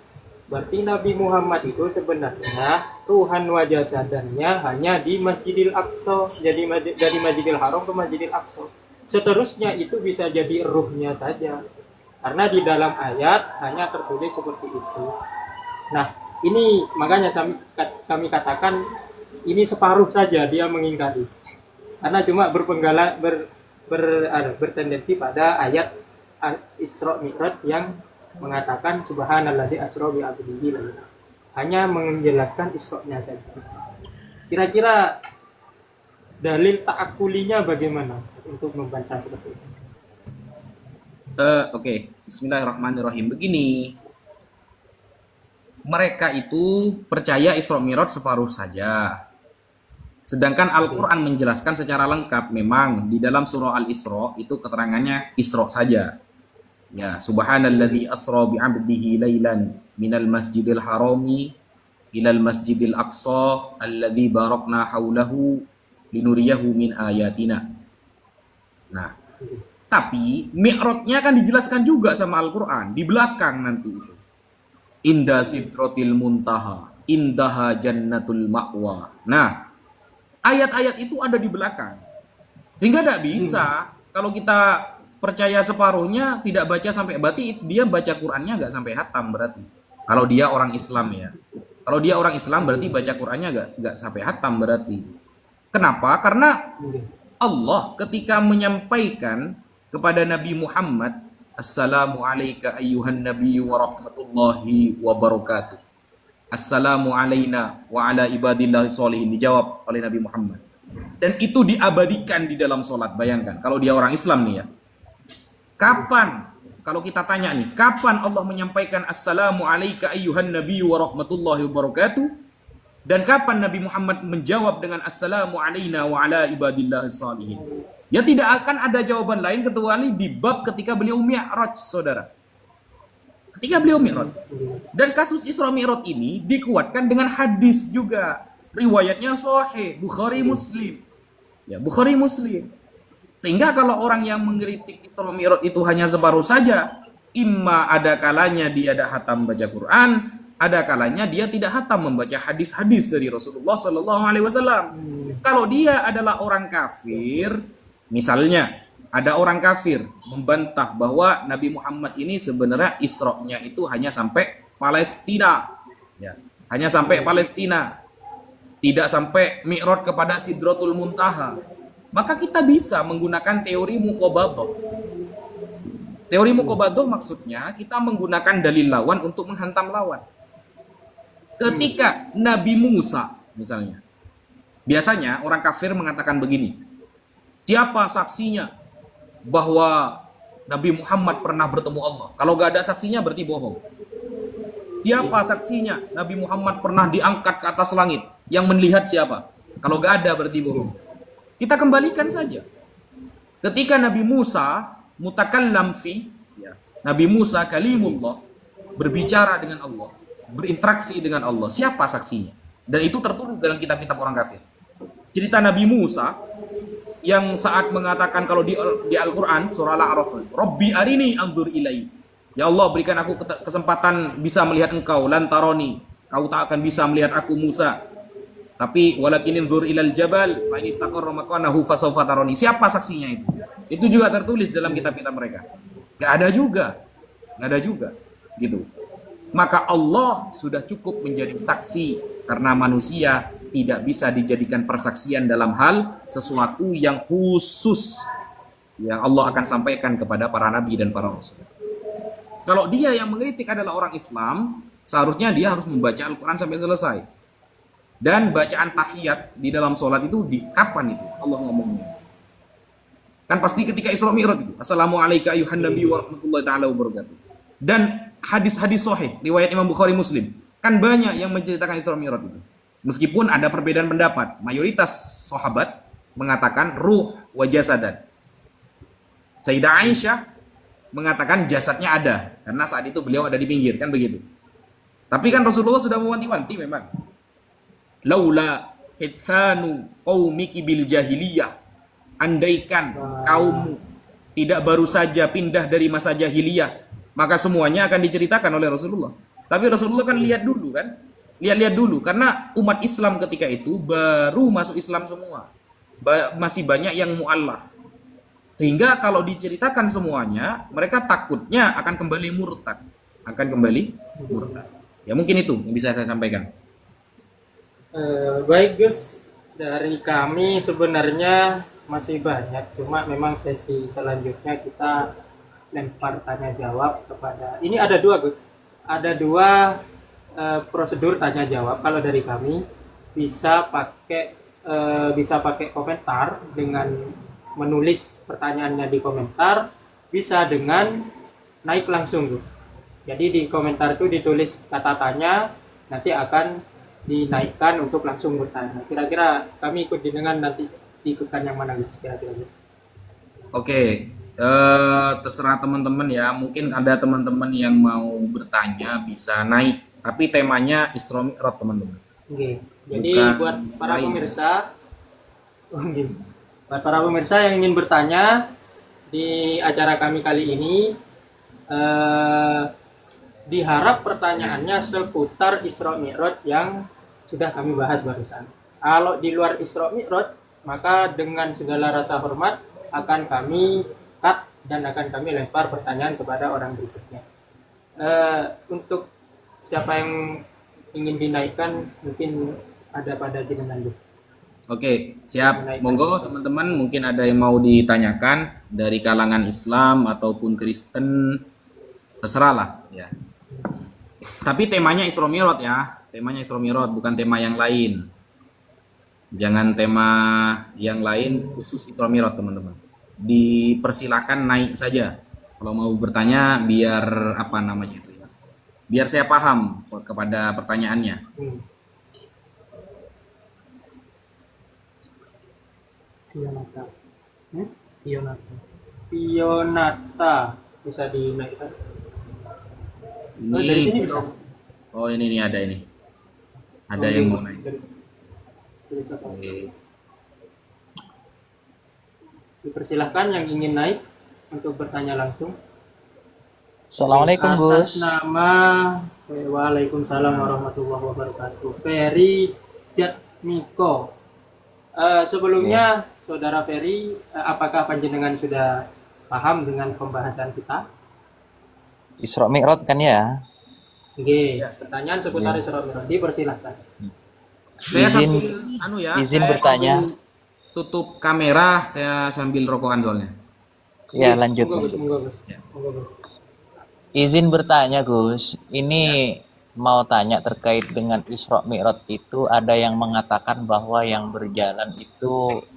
berarti Nabi Muhammad itu sebenarnya Tuhan wajah sadarnya hanya di Masjidil Aqsa, jadi dari Masjidil Haram ke Masjidil Aqsa. Seterusnya itu bisa jadi ruhnya saja, karena di dalam ayat hanya tertulis seperti itu. Nah, ini makanya kami katakan ini separuh saja dia mengingkari. karena cuma bertendensi pada ayat Isra Mi'raj yang mengatakan subhanalladzi asra bi 'abdihi laylan. Hanya menjelaskan Isra-nya saja. Kira-kira dalil ta'akulinya bagaimana untuk membaca seperti itu? Oke. Bismillahirrahmanirrahim. Begini, mereka itu percaya Isra Mi'raj separuh saja. Sedangkan Al-Quran menjelaskan secara lengkap. Memang di dalam surah Al-Isra itu keterangannya Isra saja. Ya, subhanalladzi asra bi 'abdihi lailan minal masjidil harami ilal masjidil aqsa alladzi barakna haulahu linuriyahu min ayatina. Nah, tapi mi'rajnya kan dijelaskan juga sama Al-Quran di belakang nanti itu. Inda sidratil muntaha, indaha jannatul ma'wa. Nah, ayat-ayat itu ada di belakang. Sehingga tidak bisa kalau kita percaya separuhnya tidak baca sampai, berarti dia baca Qurannya nggak sampai hatam berarti. Kalau dia orang Islam ya. Kalau dia orang Islam berarti baca Qurannya nggak sampai hatam berarti. Kenapa? Karena Allah ketika menyampaikan kepada Nabi Muhammad, Assalamu alayka ayyuhan nabiyyu wa rahmatullahi wa barakatuh. Assalamu alayna wa ala ibadillahi sholihin, dijawab oleh Nabi Muhammad. Dan itu diabadikan di dalam sholat. Bayangkan, kalau dia orang Islam nih ya. Kapan, kalau kita tanya nih, kapan Allah menyampaikan Assalamu alayka ayyuhan nabiyyu wa rahmatullahi wa barakatuh? Dan kapan Nabi Muhammad menjawab dengan Assalamu alayna wa ala ibadillahi sholihin? Ya tidak akan ada jawaban lain kecuali di bab ketika beliau mi'raj, saudara. Ketika beliau mi'raj. Dan kasus Isra Mi'raj ini dikuatkan dengan hadis juga. Riwayatnya sahih, Bukhari Muslim. Ya, Bukhari Muslim. Sehingga kalau orang yang mengkritik Isra Mi'raj itu hanya separuh saja, imma ada kalanya dia ada hatam baca Quran, ada kalanya dia tidak hatam membaca hadis-hadis dari Rasulullah Sallallahu Alaihi Wasallam. Kalau dia adalah orang kafir, misalnya ada orang kafir membantah bahwa Nabi Muhammad ini sebenarnya Isra-nya itu hanya sampai Palestina, ya, hanya sampai Palestina, tidak sampai Mi'raj kepada Sidratul Muntaha. Maka kita bisa menggunakan teori muqabadah. Teori muqabadah maksudnya kita menggunakan dalil lawan untuk menghantam lawan. Ketika Nabi Musa misalnya, biasanya orang kafir mengatakan begini, siapa saksinya bahwa Nabi Muhammad pernah bertemu Allah? Kalau gak ada saksinya berarti bohong. Siapa saksinya Nabi Muhammad pernah diangkat ke atas langit? Yang melihat siapa? Kalau gak ada berarti bohong. Kita kembalikan saja. Ketika Nabi Musa mutakallam fi, ya, Nabi Musa kalimullah, berbicara dengan Allah, berinteraksi dengan Allah, siapa saksinya? Dan itu tertulis dalam kitab-kitab orang kafir. Cerita Nabi Musa yang saat mengatakan, kalau di Al-Quran surah Al-A'raf, Rabbi arini anzur ilai, ya Allah berikan aku kesempatan bisa melihat engkau, lantaroni, kau tak akan bisa melihat aku Musa. Tapi walakin inzur ilal jabal fa in istaqarra makanahu fasawfa tarani. Siapa saksinya itu? Itu juga tertulis dalam kitab-kitab mereka. Gak ada juga. Gak ada juga. Gitu. Maka Allah sudah cukup menjadi saksi karena manusia tidak bisa dijadikan persaksian dalam hal sesuatu yang khusus yang Allah akan sampaikan kepada para nabi dan para rasul. Kalau dia yang mengkritik adalah orang Islam, seharusnya dia harus membaca Al-Quran sampai selesai. Dan bacaan tahiyat di dalam sholat itu di kapan itu Allah ngomongnya? Kan pasti ketika Isra Mi'raj itu. Assalamualaikum ayuhan nabi wa rahmatullahi ta'ala wabarakatuh. Dan hadis-hadis sahih riwayat Imam Bukhari Muslim kan banyak yang menceritakan Isra Mi'raj itu. Meskipun ada perbedaan pendapat, mayoritas sahabat mengatakan ruh wa jasadan. Sayyidah Aisyah mengatakan jasadnya ada karena saat itu beliau ada di pinggir, kan begitu. Tapi kan Rasulullah sudah mewanti-wanti memang. Laula hitsanu qaumiki bil jahiliyah, andaikan kaummu tidak baru saja pindah dari masa jahiliyah, maka semuanya akan diceritakan oleh Rasulullah. Tapi Rasulullah kan lihat dulu kan, lihat dulu karena umat Islam ketika itu baru masuk Islam semua, masih banyak yang mu'allaf, sehingga kalau diceritakan semuanya mereka takutnya akan kembali murtad, ya mungkin itu yang bisa saya sampaikan. Baik Gus, dari kami sebenarnya masih banyak, cuma memang sesi selanjutnya kita lempar tanya jawab kepada. Ini ada dua, Gus. Ada dua prosedur tanya jawab. Kalau dari kami bisa pakai komentar dengan menulis pertanyaannya di komentar, bisa dengan naik langsung, Gus. Jadi di komentar itu ditulis kata tanya, nanti akan dinaikkan untuk langsung bertanya. Kira-kira kami ikut dengan nanti diikutkan yang mana, Gus? Kira-kira, Gus. Oke, terserah teman-teman ya. Mungkin ada teman-teman yang mau bertanya bisa naik, tapi temanya Isra Mi'raj teman-teman. Oke. Jadi Bukan buat para lain. pemirsa, buat para pemirsa yang ingin bertanya di acara kami kali ini, diharap pertanyaannya seputar Isra Mi'raj yang sudah kami bahas barusan. Kalau di luar Isra Mi'raj, maka dengan segala rasa hormat akan kami cut dan akan kami lempar pertanyaan kepada orang berikutnya. Untuk siapa yang ingin dinaikkan, mungkin ada pada jenengan, Gus. Oke, siap. Monggo teman-teman, mungkin ada yang mau ditanyakan dari kalangan Islam ataupun Kristen, terserahlah ya. Tapi temanya Isra Mi'raj ya, temanya Isra Mi'raj, bukan tema yang lain. Jangan tema yang lain, khusus Isra Mi'raj teman-teman. Dipersilakan naik saja. Kalau mau bertanya, biar apa namanya itu ya, biar saya paham kepada pertanyaannya. Fionata. Fionata bisa dinaikkan. Oh, dari sini bisa. Oh ini nih ada ini. Ada yang mau naik. Oke. Dipersilahkan yang ingin naik untuk bertanya langsung. Assalamualaikum, Atas Gus. nama Waalaikumsalam warahmatullahi wabarakatuh. Ferry Jatmiko. Sebelumnya Saudara Ferry, apakah panjenengan sudah paham dengan pembahasan kita? Isra Mi'raj kan ya? Oke, pertanyaan seputar Isra Mi'raj. Dipersilahkan. Saya Izin- sambil, izin saya bertanya. sambil tutup kamera, saya sambil rokokan soalnya. Ya, lanjut. Monggo, Gus. lanjut. Monggo, Gus. Ya. Monggo, Gus. Izin bertanya, Gus. Ini mau tanya terkait dengan Isra Mi'raj itu, ada yang mengatakan bahwa yang berjalan itu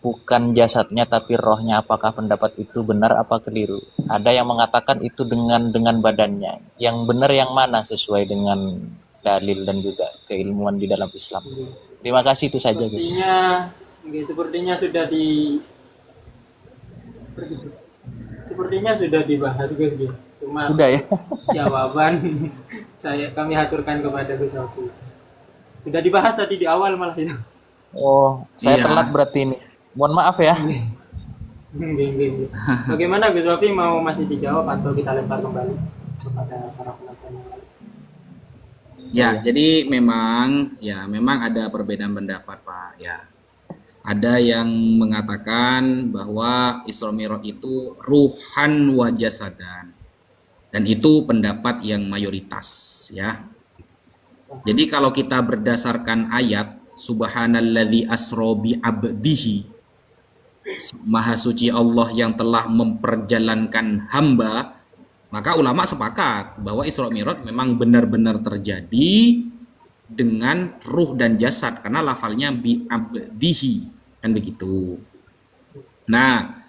bukan jasadnya tapi rohnya. Apakah pendapat itu benar apa keliru? Ada yang mengatakan itu dengan badannya. Yang benar yang mana sesuai dengan dalil dan juga keilmuan di dalam Islam? Terima kasih, itu saja, Gus. Sepertinya sudah dibahas, Gus. Cuma Udah ya? jawaban kami aturkan kepada Gus Sofi. Sudah dibahas tadi di awal malah itu. Oh, saya Iya. telat berarti ini. Mohon maaf ya. Bagaimana Gus Sofi, mau masih dijawab atau kita lempar kembali kepada para penonton yang lain? Ya, jadi memang ada perbedaan pendapat, Pak. Ya. Ada yang mengatakan bahwa Isra Mi'raj itu ruhan wa jasadan. Dan itu pendapat yang mayoritas, ya. Jadi kalau kita berdasarkan ayat Subhanalladzi asra bi abdihi, Maha suci Allah yang telah memperjalankan hamba, maka ulama sepakat bahwa Isra Mi'raj memang benar-benar terjadi dengan ruh dan jasad, karena lafalnya bi abdihi, kan begitu. Nah,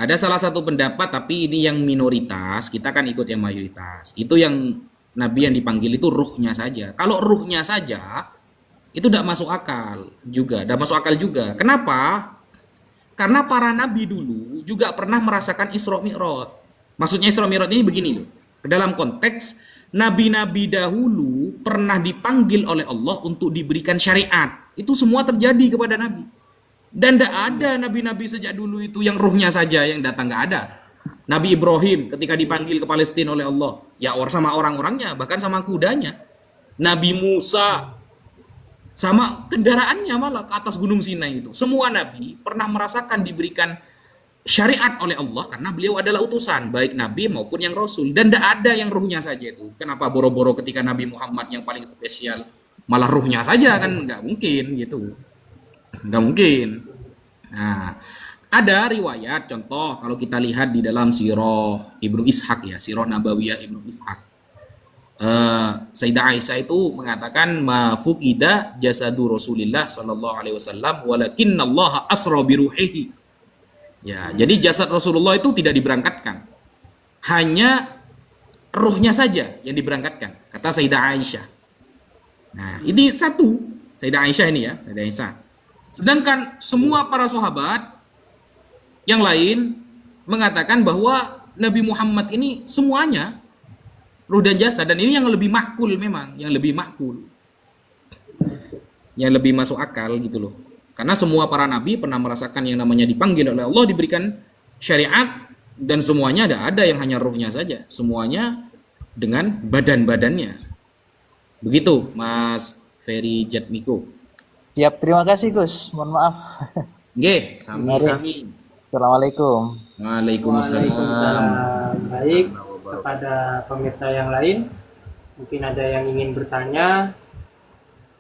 ada salah satu pendapat, tapi ini yang minoritas, kita kan ikut yang mayoritas. Itu yang Nabi yang dipanggil itu ruhnya saja. Kalau ruhnya saja, itu tidak masuk akal juga. Tidak masuk akal juga. Kenapa? Karena para Nabi dulu juga pernah merasakan Isra Mi'raj. Maksudnya Isra Mi'raj ini begini loh. Dalam konteks, Nabi-Nabi dahulu pernah dipanggil oleh Allah untuk diberikan syariat. Itu semua terjadi kepada Nabi. Dan tidak ada nabi-nabi sejak dulu itu yang ruhnya saja yang datang, nggak ada. Nabi Ibrahim ketika dipanggil ke Palestina oleh Allah, ya sama orang-orangnya, bahkan sama kudanya. Nabi Musa sama kendaraannya malah ke atas gunung Sinai itu. Semua nabi pernah merasakan diberikan syariat oleh Allah karena beliau adalah utusan, baik nabi maupun yang rasul. Dan tidak ada yang ruhnya saja itu. Kenapa boro-boro ketika Nabi Muhammad yang paling spesial malah ruhnya saja, kan nggak mungkin gitu. Nggak mungkin. Nah, ada riwayat contoh kalau kita lihat di dalam Sirah Ibnu Ishaq ya, Sirah Nabawiyah Ibnu Ishaq. Sayyidah Aisyah itu mengatakan ma fuqida jasadu Rasulillah sallallahu alaihi wasallam walakinnallaha asra bi ruhihi. Ya, jadi jasad Rasulullah itu tidak diberangkatkan. Hanya ruhnya saja yang diberangkatkan, kata Sayyidah Aisyah. Nah, ini satu Sayyidah Aisyah ini ya, Sayyidah Aisyah. Sedangkan semua para sahabat yang lain mengatakan bahwa Nabi Muhammad ini semuanya ruh dan jasad, dan ini yang lebih makul memang, yang lebih makul, yang lebih masuk akal gitu loh. Karena semua para nabi pernah merasakan yang namanya dipanggil oleh Allah, diberikan syariat, dan semuanya ada yang hanya ruhnya saja, semuanya dengan badan-badannya. Begitu Mas Ferry Jatmiko. Siap, terima kasih Gus. Mohon maaf. Nggih, sami-sami. Assalamualaikum. Waalaikumsalam. Waalaikumsalam. Baik, kepada pemirsa yang lain, mungkin ada yang ingin bertanya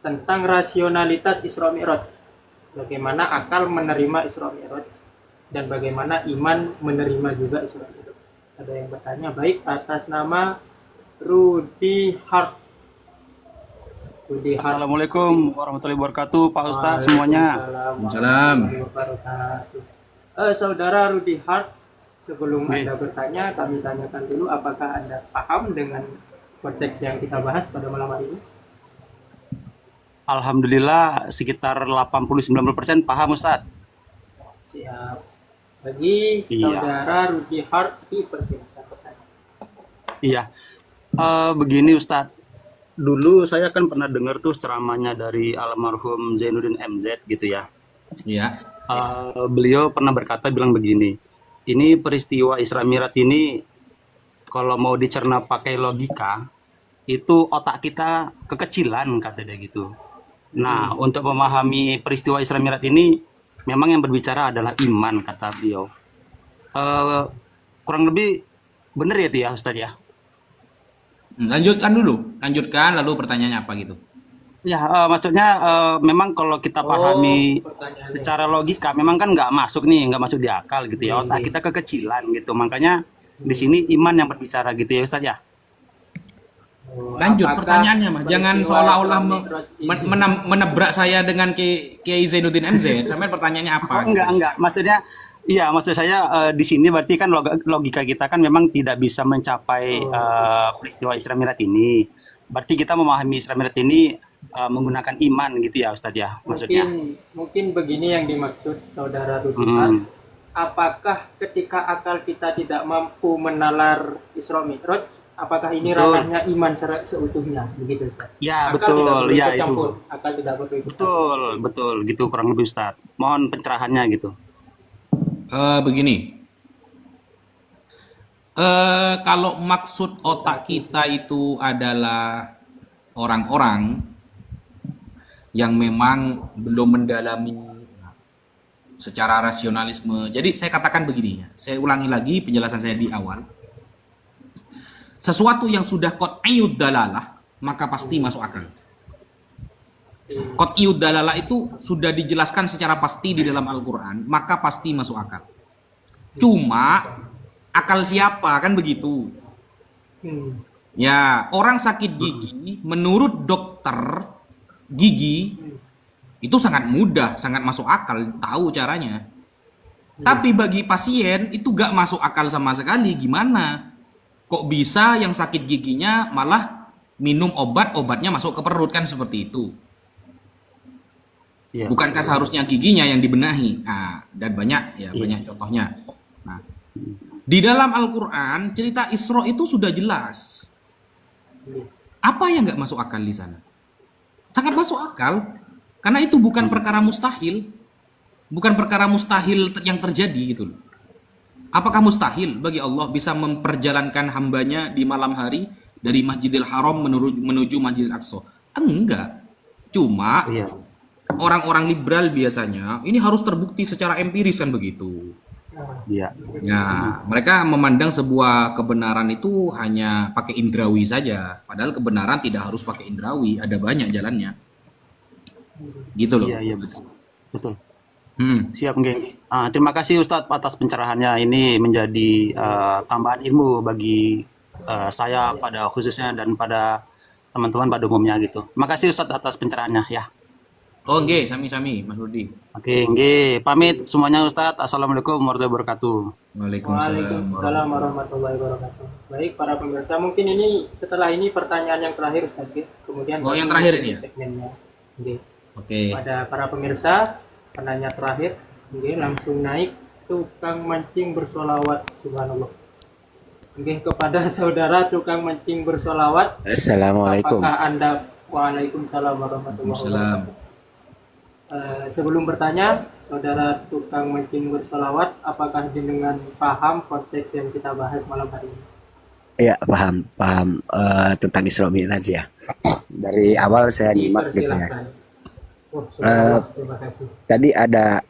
tentang rasionalitas Isra Mi'raj. Bagaimana akal menerima Isra Mi'raj dan bagaimana iman menerima juga Isra Mi'raj. Ada yang bertanya, baik, atas nama Rudy Hart. Rudy Hart. Assalamualaikum warahmatullahi wabarakatuh, Pak Ustadz semuanya. Waalaikumsalam. Saudara Rudy Hart, sebelum Anda bertanya, kami tanyakan dulu apakah Anda paham dengan konteks yang kita bahas pada malam hari ini? Alhamdulillah sekitar 80-90% paham Ustadz. Siap. Bagi saudara Rudy Hart, dipersilakan bertanya. Iya, begini Ustadz. Dulu saya kan pernah dengar tuh ceramahnya dari almarhum Zainuddin MZ gitu ya. Iya. Beliau pernah berkata bilang begini, ini peristiwa Isra Mi'raj ini kalau mau dicerna pakai logika, itu otak kita kekecilan kata dia gitu. Nah, untuk memahami peristiwa Isra Mi'raj ini, memang yang berbicara adalah iman kata beliau. Kurang lebih benar ya itu ya Ustadz ya? Lanjutkan dulu, lanjutkan lalu pertanyaannya apa gitu. Ya, maksudnya memang kalau kita pahami secara logika, memang kan nggak masuk di akal gitu ya. Otak kita kekecilan gitu. Makanya di sini iman yang berbicara gitu ya Ustadz ya. Lanjut pertanyaannya mah, jangan seolah-olah menebrak saya dengan Kiai Zainuddin MZ. Sampai pertanyaannya apa? Enggak. Maksudnya, iya maksud saya di sini berarti kan logika kita kan memang tidak bisa mencapai peristiwa Isra Mi'raj ini. Berarti kita memahami Isra Mi'raj ini menggunakan iman gitu ya Ustadz ya maksudnya. Mungkin begini yang dimaksud saudara Rudy. Apakah ketika akal kita tidak mampu menalar Isra Mi'raj, apakah ini ranahnya iman seutuhnya begitu Ustaz? Ya, akal betul. Ya itu. Akal tidak perlu ikut Betul gitu kurang lebih Ustadz. Mohon pencerahannya gitu. Begini. Kalau maksud otak kita itu adalah orang-orang yang memang belum mendalami secara rasionalisme. Jadi saya katakan begini ya, saya ulangi lagi penjelasan saya di awal. Sesuatu yang sudah qat'iyud dalalah, maka pasti masuk akal. Qat'iyud dalalah itu sudah dijelaskan secara pasti di dalam Al-Quran, maka pasti masuk akal. Cuma akal siapa kan begitu? Ya, orang sakit gigi menurut dokter gigi itu sangat mudah, sangat masuk akal, tahu caranya. Tapi bagi pasien itu gak masuk akal sama sekali. Gimana? Kok bisa yang sakit giginya malah minum obat, obatnya masuk ke perut, kan seperti itu. Bukankah seharusnya giginya yang dibenahi? Nah, dan banyak contohnya. Nah, di dalam Al-Quran cerita Isra itu sudah jelas. Apa yang gak masuk akal di sana? Sangat masuk akal, karena itu bukan perkara mustahil, bukan perkara mustahil yang terjadi gitu loh. Apakah mustahil bagi Allah bisa memperjalankan hambanya di malam hari dari Masjidil Haram menuju Masjidil Aqsa? Enggak. Cuma orang-orang liberal biasanya ini harus terbukti secara empiris kan begitu. Ya, mereka memandang sebuah kebenaran itu hanya pakai indrawi saja, padahal kebenaran tidak harus pakai indrawi, ada banyak jalannya. Gitu loh. Iya, betul. Siap, nggih. Terima kasih Ustadz atas pencerahannya. Ini menjadi tambahan ilmu bagi saya pada khususnya dan pada teman-teman pada umumnya gitu. Terima kasih Ustadz atas pencerahannya ya. Oh, nggih, sami-sami Mas Rudi. Oke, nggih. Pamit semuanya Ustadz. Assalamualaikum warahmatullahi wabarakatuh. Waalaikumsalam. Waalaikumsalam warahmatullahi wabarakatuh. Baik para pemirsa, mungkin ini setelah ini pertanyaan yang terakhir Ustaz. Kemudian Oh, yang terakhir ini ya? segmennya. Oke. Oke. Pada para pemirsa, penanya terakhir, oke, langsung naik tukang mancing bersolawat, subhanallah. Oke, kepada saudara tukang mancing bersolawat, Assalamualaikum. apakah Anda, waalaikumsalam warahmatullahi Waalaikumsalam. wabarakatuh. Sebelum bertanya, saudara tukang mancing bersolawat, apakah jenengan paham konteks yang kita bahas malam hari ini? Ya, paham tentang Isra Mi'raj ya. Dari awal saya nyimak gitu ya. Dipersilahkan. Oh, subhanallah, terima kasih. Tadi ada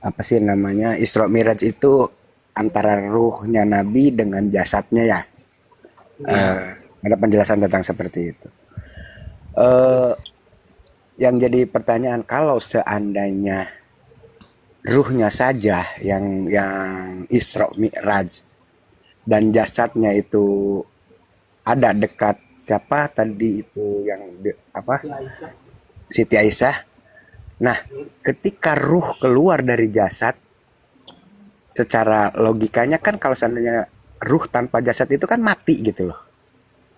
apa sih namanya, Isra Mi'raj itu antara ruhnya Nabi dengan jasadnya ya. Ada penjelasan tentang seperti itu. Yang jadi pertanyaan, kalau seandainya ruhnya saja yang Isra Mi'raj dan jasadnya itu ada dekat siapa tadi itu yang Ya, Aisyah. Siti Aisyah. Nah, ketika ruh keluar dari jasad, secara logikanya kan kalau seandainya ruh tanpa jasad itu kan mati gitu loh.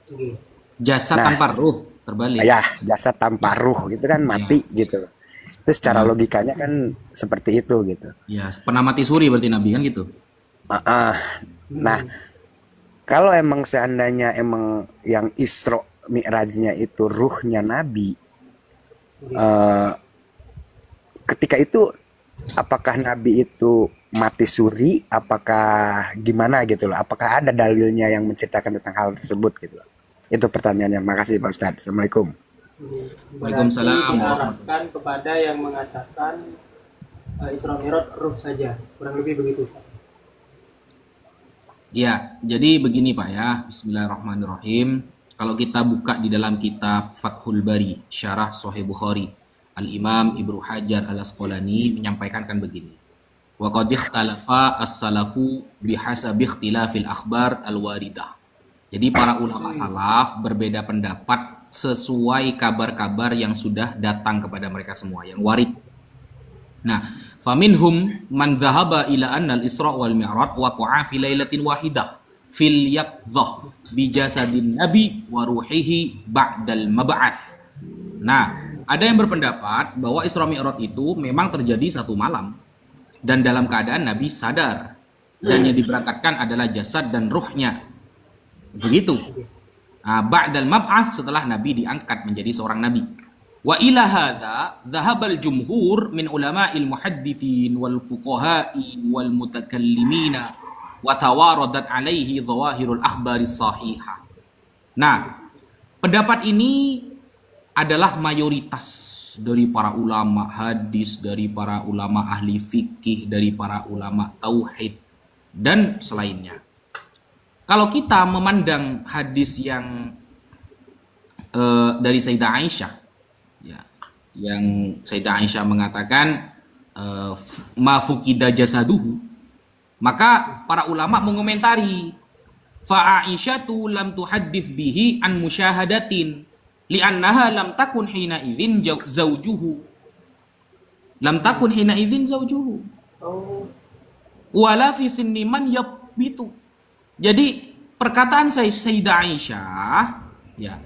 Oke. Jasad Nah. tanpa ruh, terbalik. Ya, jasad tanpa ruh gitu kan mati gitu loh. Itu secara logikanya kan seperti itu gitu. Ya, pernah mati suri berarti Nabi kan gitu. Nah, kalau emang seandainya emang yang Isra Mi'rajnya itu ruhnya Nabi, ketika itu apakah Nabi itu mati suri? Apakah gimana gitu loh? Apakah ada dalilnya yang menceritakan tentang hal tersebut gitu loh? Itu pertanyaannya. Makasih Pak Ustadz. Assalamualaikum. Waalaikumsalam. Berarti diarahkan kepada yang mengatakan Isra Mi'raj ruh saja, kurang lebih begitu Ustaz. Ya, jadi begini Pak ya. Bismillahirrahmanirrahim. Kalau kita buka di dalam kitab Fathul Bari, Syarah Sahih Bukhari, Al-Imam Ibnu Hajar Al-Asqalani menyampaikan kan begini. Wa qad ikhtalafa as-salafu bihasabi ikhtilafil akhbar al-waridah. Jadi para ulama salaf berbeda pendapat sesuai kabar-kabar yang sudah datang kepada mereka semua, yang warid. Nah, faminhum man dhahaba ila anna al-Isra wal Mi'raj waqa'a fi lailatin wahidah fil yaqdhah bi jasadin nabi wa ruhihi ba'dal mab'ats. Nah, ada yang berpendapat bahwa Isra Mi'raj itu memang terjadi satu malam dan dalam keadaan Nabi sadar, dan yang diberangkatkan adalah jasad dan ruhnya. Begitu. Ba'dal mab'ats, setelah Nabi diangkat menjadi seorang nabi. Wa ila hadza dhahabal jumhur min ulama'il muhadditsin wal fuqaha'i wal mutakallimina wa tawaradat alaihi dhawahirul akhbaris sahihah. Nah, pendapat ini adalah mayoritas dari para ulama hadis, dari para ulama ahli fikih, dari para ulama tauhid dan selainnya. Kalau kita memandang hadis yang dari Sayyidah Aisyah, ya, yang Sayyidah Aisyah mengatakan ma fuqida jasaduhu, maka para ulama mengomentari fa Aisyatu lam tuhaddits bihi an musyahadatin li'annaha lam takun hina idzin zawjuhu. Lam takun hina idzin zawjuhu. Wala fi sinni man yabitu. Jadi perkataan Sayyidah Aisyah ya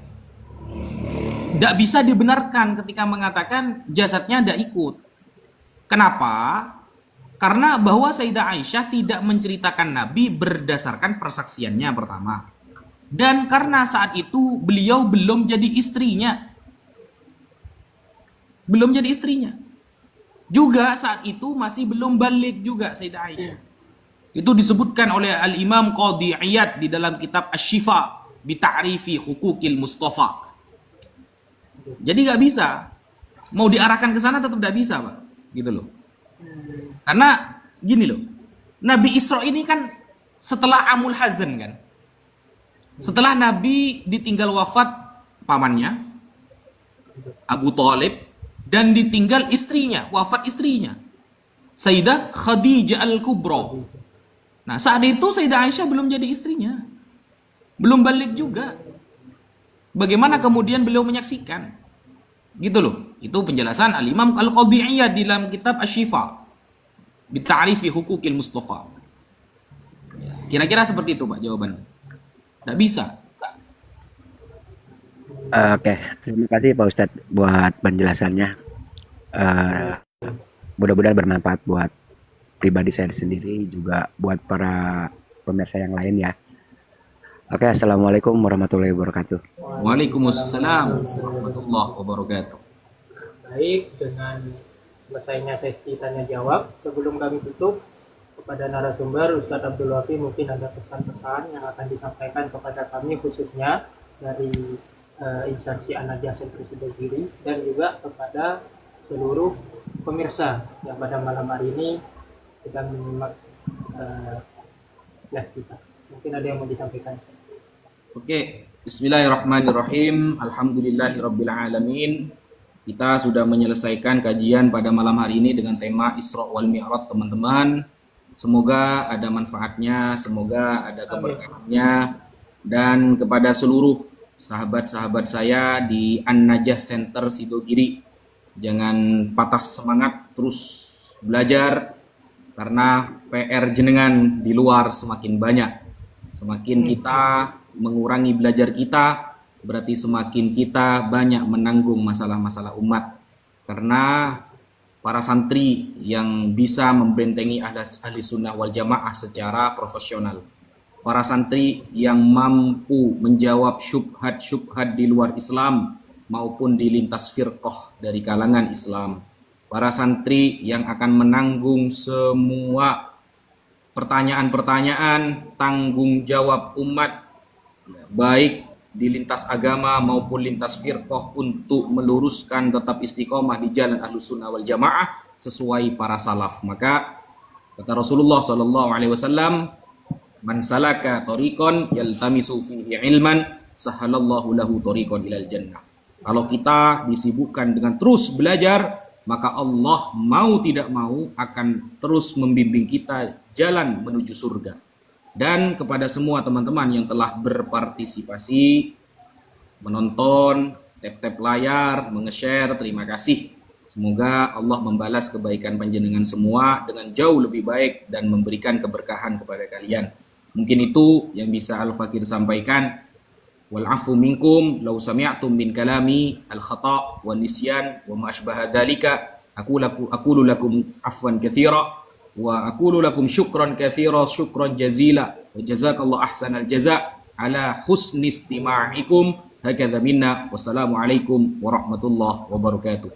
tidak bisa dibenarkan ketika mengatakan jasadnya tidak ikut. Kenapa? Karena bahwa Sayyidah Aisyah tidak menceritakan Nabi berdasarkan persaksiannya pertama. Dan karena saat itu beliau belum jadi istrinya. Belum jadi istrinya. Juga saat itu masih belum balik juga Sayyidah Aisyah. Itu disebutkan oleh Al-Imam Qadhi Iyad di dalam kitab Asy-Syifa bi ta'rifi huquqil Mustafa. Jadi nggak bisa. Mau diarahkan ke sana tetap nggak bisa, Pak. Gitu loh. Karena gini loh. Nabi Isra ini kan setelah Amul Hazan kan. Setelah Nabi ditinggal wafat pamannya Abu Thalib, dan ditinggal istrinya, wafat istrinya, Sayyidah Khadijah Al-Kubra. Nah, saat itu Sayyidah Aisyah belum jadi istrinya, belum balik juga. Bagaimana kemudian beliau menyaksikan? Gitu loh. Itu penjelasan Al-Imam Al-Qadhi Iyad di dalam kitab Asy-Syifa bi Ta'rifi Huquqil Mustafa. Ya, kira-kira seperti itu, Pak, jawaban. Tidak bisa. Oke, terima kasih Pak Ustadz buat penjelasannya. Mudah-mudahan bermanfaat buat pribadi saya sendiri, juga buat para pemirsa yang lain ya. Oke, assalamualaikum warahmatullahi wabarakatuh. Waalaikumsalam warahmatullahi wabarakatuh. Baik, dengan selesainya sesi tanya jawab, sebelum kami tutup, kepada narasumber Ustadz Abdul Wafi mungkin ada pesan-pesan yang akan disampaikan kepada kami khususnya dari instansi An-Najah Center Sidogiri dan juga kepada seluruh pemirsa yang pada malam hari ini sedang menyimak live kita. Mungkin ada yang mau disampaikan. Oke, bismillahirrahmanirrahim. Alhamdulillahirrabbilalamin. Kita sudah menyelesaikan kajian pada malam hari ini dengan tema Isra wal Mi'raj, teman-teman. Semoga ada manfaatnya, semoga ada keberkahannya. Dan kepada seluruh sahabat-sahabat saya di An-Najah Center Sidogiri, jangan patah semangat, terus belajar, karena PR jenengan di luar semakin banyak. Semakin kita mengurangi belajar kita, berarti semakin kita banyak menanggung masalah-masalah umat. Karena para santri yang bisa membentengi ahli sunnah wal jamaah secara profesional, para santri yang mampu menjawab syubhat-syubhat di luar Islam maupun di lintas firqah dari kalangan Islam, para santri yang akan menanggung semua pertanyaan-pertanyaan tanggung jawab umat, baik di lintas agama maupun lintas firqah, untuk meluruskan tetap istiqomah di jalan Ahlus Sunnah wal Jamaah sesuai para salaf. Maka kata Rasulullah sallallahu alaihi wasallam, "Man salaka tariqan yaltamisu fihi ilman, sahalallahu lahu tariqan ilal jannah." Kalau kita disibukkan dengan terus belajar, maka Allah mau tidak mau akan terus membimbing kita jalan menuju surga. Dan kepada semua teman-teman yang telah berpartisipasi, menonton, tap-tap layar, menge-share, terima kasih. Semoga Allah membalas kebaikan panjenengan semua dengan jauh lebih baik dan memberikan keberkahan kepada kalian. Mungkin itu yang bisa Al-Fakir sampaikan. Wal afu minkum law sami'tum min kalami al-khata' wa nisyan wa ma asbaha dzalika aqulu lakum afwan katsira wa aqulu lakum syukran katsira syukran jazila wa jazakallahu ahsanal jaza ala husni istima'ikum. Hakadha minna. Wassalamu alaikum warahmatullahi wabarakatuh.